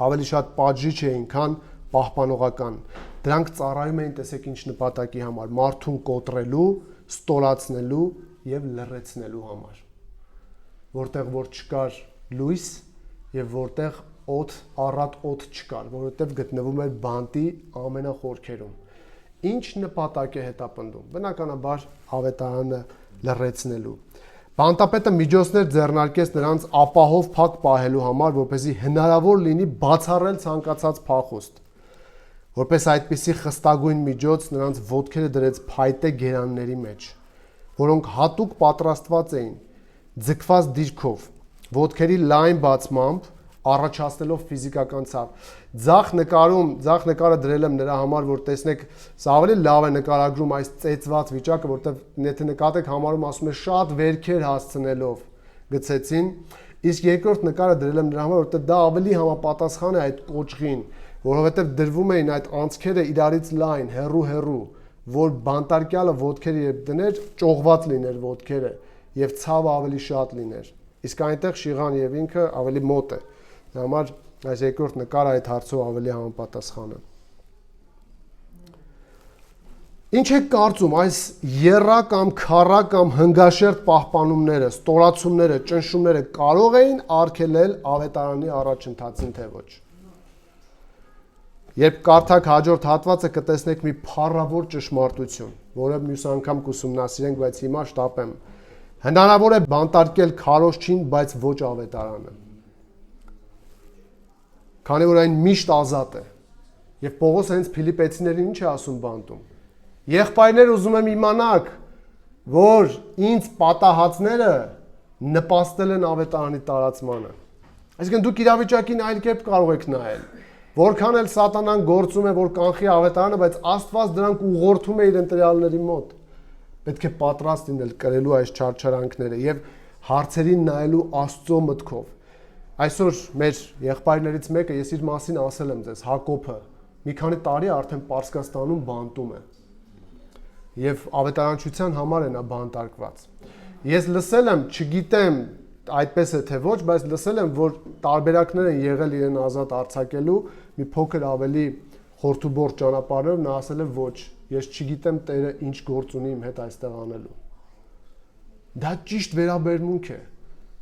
ավելի շատ պատժիչ էին, քան պահպանողական։ Դրանք ծառայում էին, տեսեք ինչ նպատակի համար, մարդուն կոտրելու, ստորացնելու եւ լռեցնելու համար։ Որտեղ որ չկար լույս եւ որտեղ օդ, առատ օդ չկար, որովհետեւ գտնվում էր բանտի ամենախորքերում։ Ինչ նպատակ է հետապնդում։ Բնականաբար ավետարանը լռեցնելու։ Բանտապետը միջոցներ ձեռնարկեց նրանց ապահով փակ պահելու համար, որպեսզի հնարավոր լինի բացառել ցանկացած փախուստ։ Որպես այդպիսի խստագույն միջոց նրանց ոտքերը դրեց փայտե գերանների մեջ, որոնք հատուկ պատրաստված էին ձգված դիրքով, ոտքերի լայն բացմամբ, առաջացնելով ֆիզիկական ցավ։ Ձախ նկարը դրել եմ նրա համար, որ տեսնեք, սա ավելի լավ է նկարագրում այս ծեծված վիճակը, որտեղ եթե նկատեք համարում ասում է շատ վերքեր հասցնելով գցեցին, իսկ երկրորդ նկարը դրել եմ նրա համար, որտեղ դա ավելի համապատասխան է այդ կոճղին, որովհետև դրվում էին այդ անցքերը իրարից լայն, հեռու, որ բանտարկյալը ոտքերը երբ դներ, ճողված լիներ ոտքերը եւ ցավը ավելի շատ լիներ։ Իսկ այնտեղ շիղան եւ ինքը ավելի մոտ է։ Դա համար այս երկրորդ նկարը այդ հարցով ավելի համապատասխան է։ Ինչ եք կարծում, այս եռա կամ քառա կամ հնգաշերտ պահպանումները, ստորացումները, ճնշումները կարող էին արգելել ավետարանի առաջընթացին, թե ոչ։ Երբ կարդաք հաջորդ հատվածը, կտեսնեք մի փառավոր ճշմարտություն, որը մյուս անգամ կուսումնասիրենք, բայց հիմա շտապեմ։ Հնարավոր է բանտարկել քարոզչին, բայց ոչ ավետարանը։ Քանի որ այն միշտ ազատ է։ Եվ Պողոս հենց Փիլիպեցիներին ինչ է ասում բանտում։ Եղբայրներ, ուզում եմ իմանաք, որ ինձ պատահածները նպաստել են ավետարանի տարածմանը։ Այսինքն դուք իրավիճակին այլ կերպ կարող եք նայել։ Որքան էլ սատանան գործում է, որ կանխի ավետարանը, բայց Աստված դրանք ուղղորդում է իր ընտրյալների մոտ։ Պետք է պատրաստ լինել կրելու այս չարչարանքները եւ հարցերին նայելու Աստծո մտքով։ Այսօր մեր եղբայրներից մեկը, ես իր մասին ասել եմ ձեզ, Հակոբը, մի քանի տարի արդեն Պարսկաստանում բանտում է։ Եվ ավետարանչության համար է նա բանտարկված։ Ես լսել եմ, չգիտեմ այդպես է թե ոչ, բայց լսել եմ, որ տարբերակներ են եղել իրեն ազատ արձակելու մի փոքր ավելի խորթուբորդ ճանապարհով, նա ասել է ոչ, ես չգիտեմ Տերը ինչ գործ ունի իմ հետ այստեղ անելու։ Դա ճիշտ վերաբերմունք է։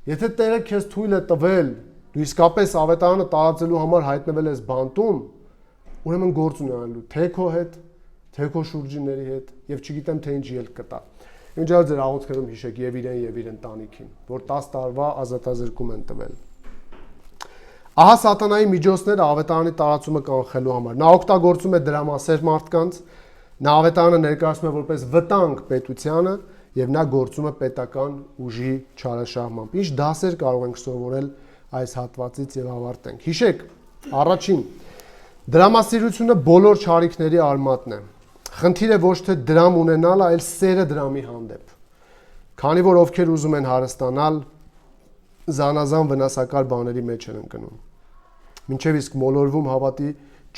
Եթե Տերը քեզ թույլ է տվել, դու իսկապես ավետարանը տարածելու համար հայտնվել ես բանտում, ուրեմն գործ ունի անելու թե քո հետ, թե քո շուրջիների հետ, եւ չգիտեմ թե ինչ ելք կտա։ Ինչա ձեր աղոթքերում հիշեք եւ իրեն եւ իր ընտանիքին, որ 10 տարվա ազատազրկում են տվել։ Ահա սատանայի միջոցները ավետարանի տարածումը կանխելու համար։ Նա օգտագործում է դրամասեր մարդկանց, նա ավետարանը ներկայացնում է որպես վտանգ պետությանը եւ նա գործում է պետական ուժի չարաշահմամբ։ Ինչ դասեր կարող ենք սովորել այս հատվածից եւ ավարտենք։ Հիշեք, առաջին, դրամասիրությունը բոլոր չարիքների արմատն է։ Խնդիրը ոչ թե դրամ ունենալը, այլ սերը դրամի հանդեպ։ Քանի որ ովքեր ուզում են հարստանալ, զանազան վնասակար բաների մեջ են ընկնում։ Մինչև իսկ մոլորվում հավատի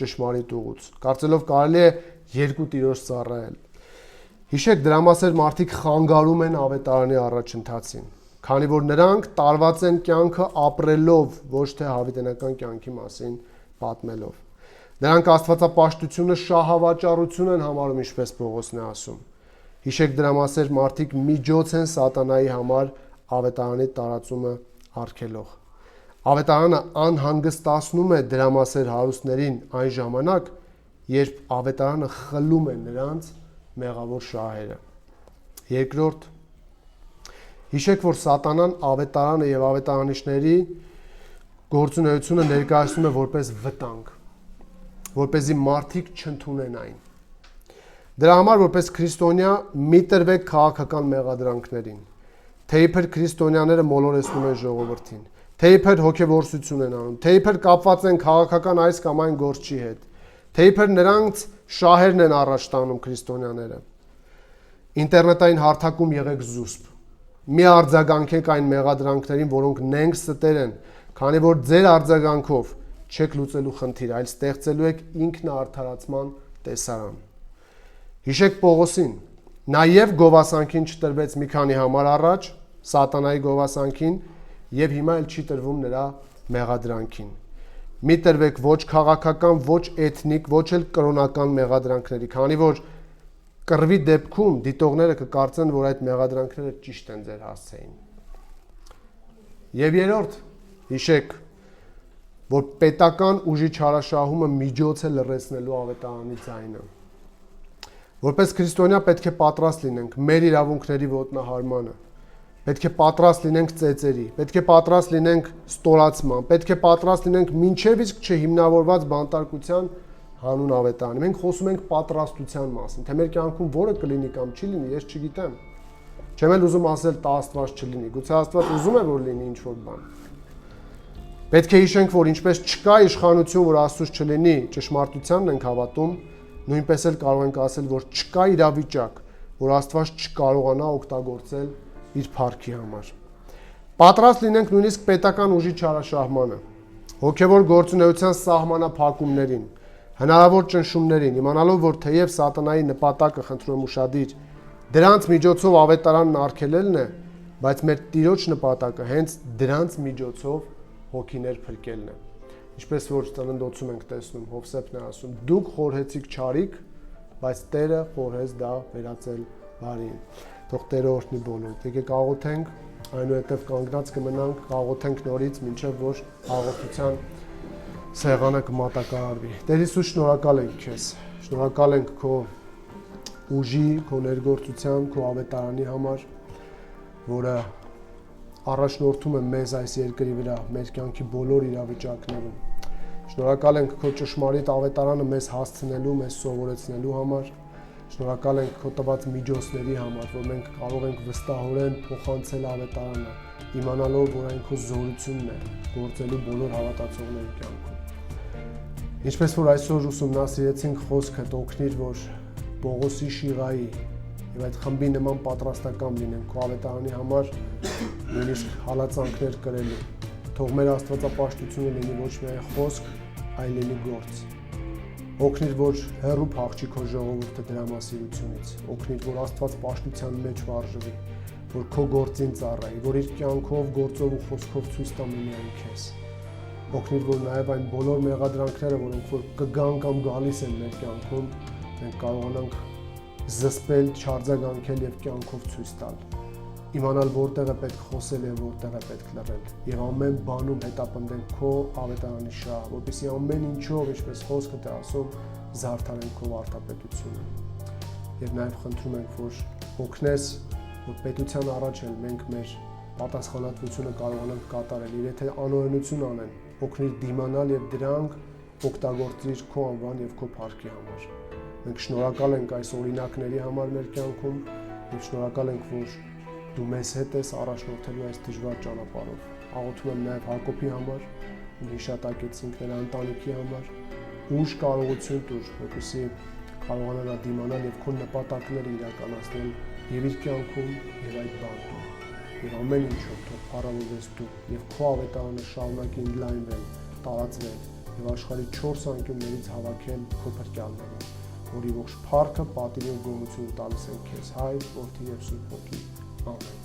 ճշմարիտ ուղուց։ Կարծելով կարելի է երկու տիրոջ ծառայել։ Հիշեք, դրամասեր մարդիկ խանգարում են ավետարանի առաջընթացին, քանի որ նրանք տարված են կյանքը ապրելով, ոչ թե հավիտենական կյանքի մասին պատմելով։ Նրանք աստվածապաշտությունը շահավաճառություն են համարում, ինչպես Պողոսն է ասում։ Հիշեք, դրամասեր մարդիկ միջոց են սատանայի համար ավետարանի տարածումը արգելող։ Ավետարանը անհանգստացնում է դրամասեր հարուստներին այն ժամանակ, երբ ավետարանը խլում է նրանց մեղավոր շահերը։ Երկրորդ, հիշեք, որ սատանան ավետարանը եւ ավետարանիչների գործունեությունը ներկայացնում է որպես վտանգ, որպեսզի մարդիկ չընդունեն այն։ Դրա համար, որպես քրիստոնյա, մի տրվեք քաղաքական մեղադրանքներին, թե իբր քրիստոնյաները մոլորեցնում են ժողովրդին, թե իբր հոգևորսություն են անում, թե իբր կապված են քաղաքական այս կամ այն գործի հետ, թե իբր նրանց շահերն են առաջ տանում քրիստոնյաները։ Ինտերնետային հարթակում եղեք զուսպ։ Մի արձագանքեք այն մեղադրանքներին, որոնք նենք ստեր են, քանի որ ձեր արձագանքով չեք լուծելու խնդիրը, այլ ստեղծելու եք ինքնաարդարացման տեսարան։ Հիշեք Պողոսին, նաև գովասանքին չտրվեց մի քանի համար առաջ, սատանայի գովասանքին, եւ հիմա էլ չի տրվում նրա մեղադրանքին։ Մի տրվեք ոչ քաղաքական, ոչ էթնիկ, ոչ էլ կրոնական մեղադրանքների, քանի որ կռվի դեպքում դիտողները կկարծեն, որ այդ մեղադրանքները ճիշտ են ձեր հասցեին։ Եվ երրորդ, հիշեք, որ պետական ուժի չարաշահումը միջոց է լռեցնելու ավետարանի ձայնը։ Որպես քրիստոնյա պետք է պատրաստ լինենք մեր իրավունքների ոտնահարմանը, պետք է պատրաստ լինենք ծեծերի, պետք է պատրաստ լինենք ստորացման, պետք է պատրաստ լինենք մինչև իսկ չհիմնավորված բանտարկության հանուն ավետարանի։ Մենք խոսում ենք պատրաստության մասին, թե մեր կյանքում որը կլինի կամ չի լինի, ես չգիտեմ։ Չեմ էլ ուզում ասել տա Աստված չլինի, գուցե Աստված ուզում է որ լինի ինչ-որ բան։ Պետք է հիշենք, որ ինչպես չկա իշխանություն, որ Աստծուց չլինի, ճշմարտությանն ենք հավատում, նույնպես էլ կարող ենք ասել, որ չկա իրավիճակ, որ Աստված չկարողանա օգտագործել իր փառքի համար։ Պատրաստ լինենք նույնիսկ պետական ուժի չարաշահմանը, հոգևոր գործունեության սահմանափակումներին, հնարավոր ճնշումներին, իմանալով, որ թեև սատանայի նպատակը, խնդրում եմ ուշադիր, դրանց միջոցով ավետարանն արգելելն է, բայց մեր Տիրոջ նպատակը հենց դրանց միջոցով հոգիներ փրկելն է։ Ինչպես որ ծննդոցում ենք տեսնում, Հովսեփն է ասում, դուք խորհեցիք չարիք, բայց Տերը խորհեց դա վերածել բարին։ Թող Տերը օրհնի բոլորիդ։ Եկեք աղոթենք, այնուհետև կանգնած կմնանք, աղոթենք նորից, մինչև որ հաղորդության սեղանը կմատակարարվի։ Տեր Հիսուս, շնորհակալ ենք քեզ։ Շնորհակալ ենք քո ուժի, քո ներգործության, քո ավետարանի համար, որը առաջնորդում է մեզ այս երկրի վրա, մեր կյանքի բոլոր իրավիճակներում։ Շնորհակալ ենք քո ճշմարիտ ավետարանը մեզ հասցնելու, մեզ սովորեցնելու համար։ Շնորհակալ ենք քո տված միջոցների համար, որ մենք կարող ենք վստահորեն փոխանցել ավետարանը, իմանալով, որ այն քո զորությունն է գործելու բոլոր հավատացողների կյանքում։ Ինչպես որ այսօր ուսումնասիրեցինք խոսքդ, օգնիր, որ Պողոսի Շիղայի եւ այդ խմբի նման պատրաստական լինենք քո ավետարանի համար, նույնիսկ հալածանքներ կրելու։ Թող մեր աստվածապաշտությունը լինի ոչ միայն խոսք, այլ լինի գործ։ Օգնիր, որ հեռու փախչի քո ժողովուրդը դրամասիրությունից, օգնիր, որ Աստված պաշտության մեջ վարժվի, որ քո գործին ծառայի, որ իր կյանքով, գործով ու խոսքով ցույց տա միայն քեզ։ Օգնիր, որ նաև այն բոլոր մեղադրանքները, որոնք որ կգան կամ գալիս են մեր կյանքում, մենք կարողանանք զսպել, չարձագանքել եւ կյանքով ցույց տալ։ Իմանալ որտեղ է պետք խոսել եւ որտեղ է պետք լռել եւ ամեն բանում հետապնդենք քո ավետարանի շահը, որպեսզի ամեն ինչով, ինչպես խոսքը դե ասում, զարդարենք քո վարդապետությունը։ Եվ նաեւ խնդրում ենք, որ օգնես, որ պետության առաջ էլ մենք մեր պատասխանատվությունը կարողանանք կատարել, եւ եթե անօրենություն անեն, օգնիր դիմանալ եւ դրանք օգտագործիր քո անվան եւ քո փառքի համար։ Մենք շնորհակալ ենք այս օրինակների համար մեր կյանքում եւ շնորհակալ ենք, որ դու մեզ հետ ես առաջնորդելու այս դժվար ճանապարհով։ Աղոթում եմ նաեւ Հակոբի համար, հիշատակեցինք նրա ընտանիքի համար, ուժ կարողություն տուր, որպեսզի կարողանա նա դիմանալ եւ քո նպատակները իրականացնել եւ իր կյանքում եւ այդ բանտում։ Եվ ամեն ինչով թող փառավորես դու եւ քո ավետարանը շարունակի ընդլայնվել, տարածվել եւ աշխարհի 4 անկյուններից հավաքել քո փրկյալները, որի ողջ փառքը, պատիվը, գոհությունը տալիս ենք քեզ, Հայր, Որդի եւ Սուրբ Հոգի։ Ամեն։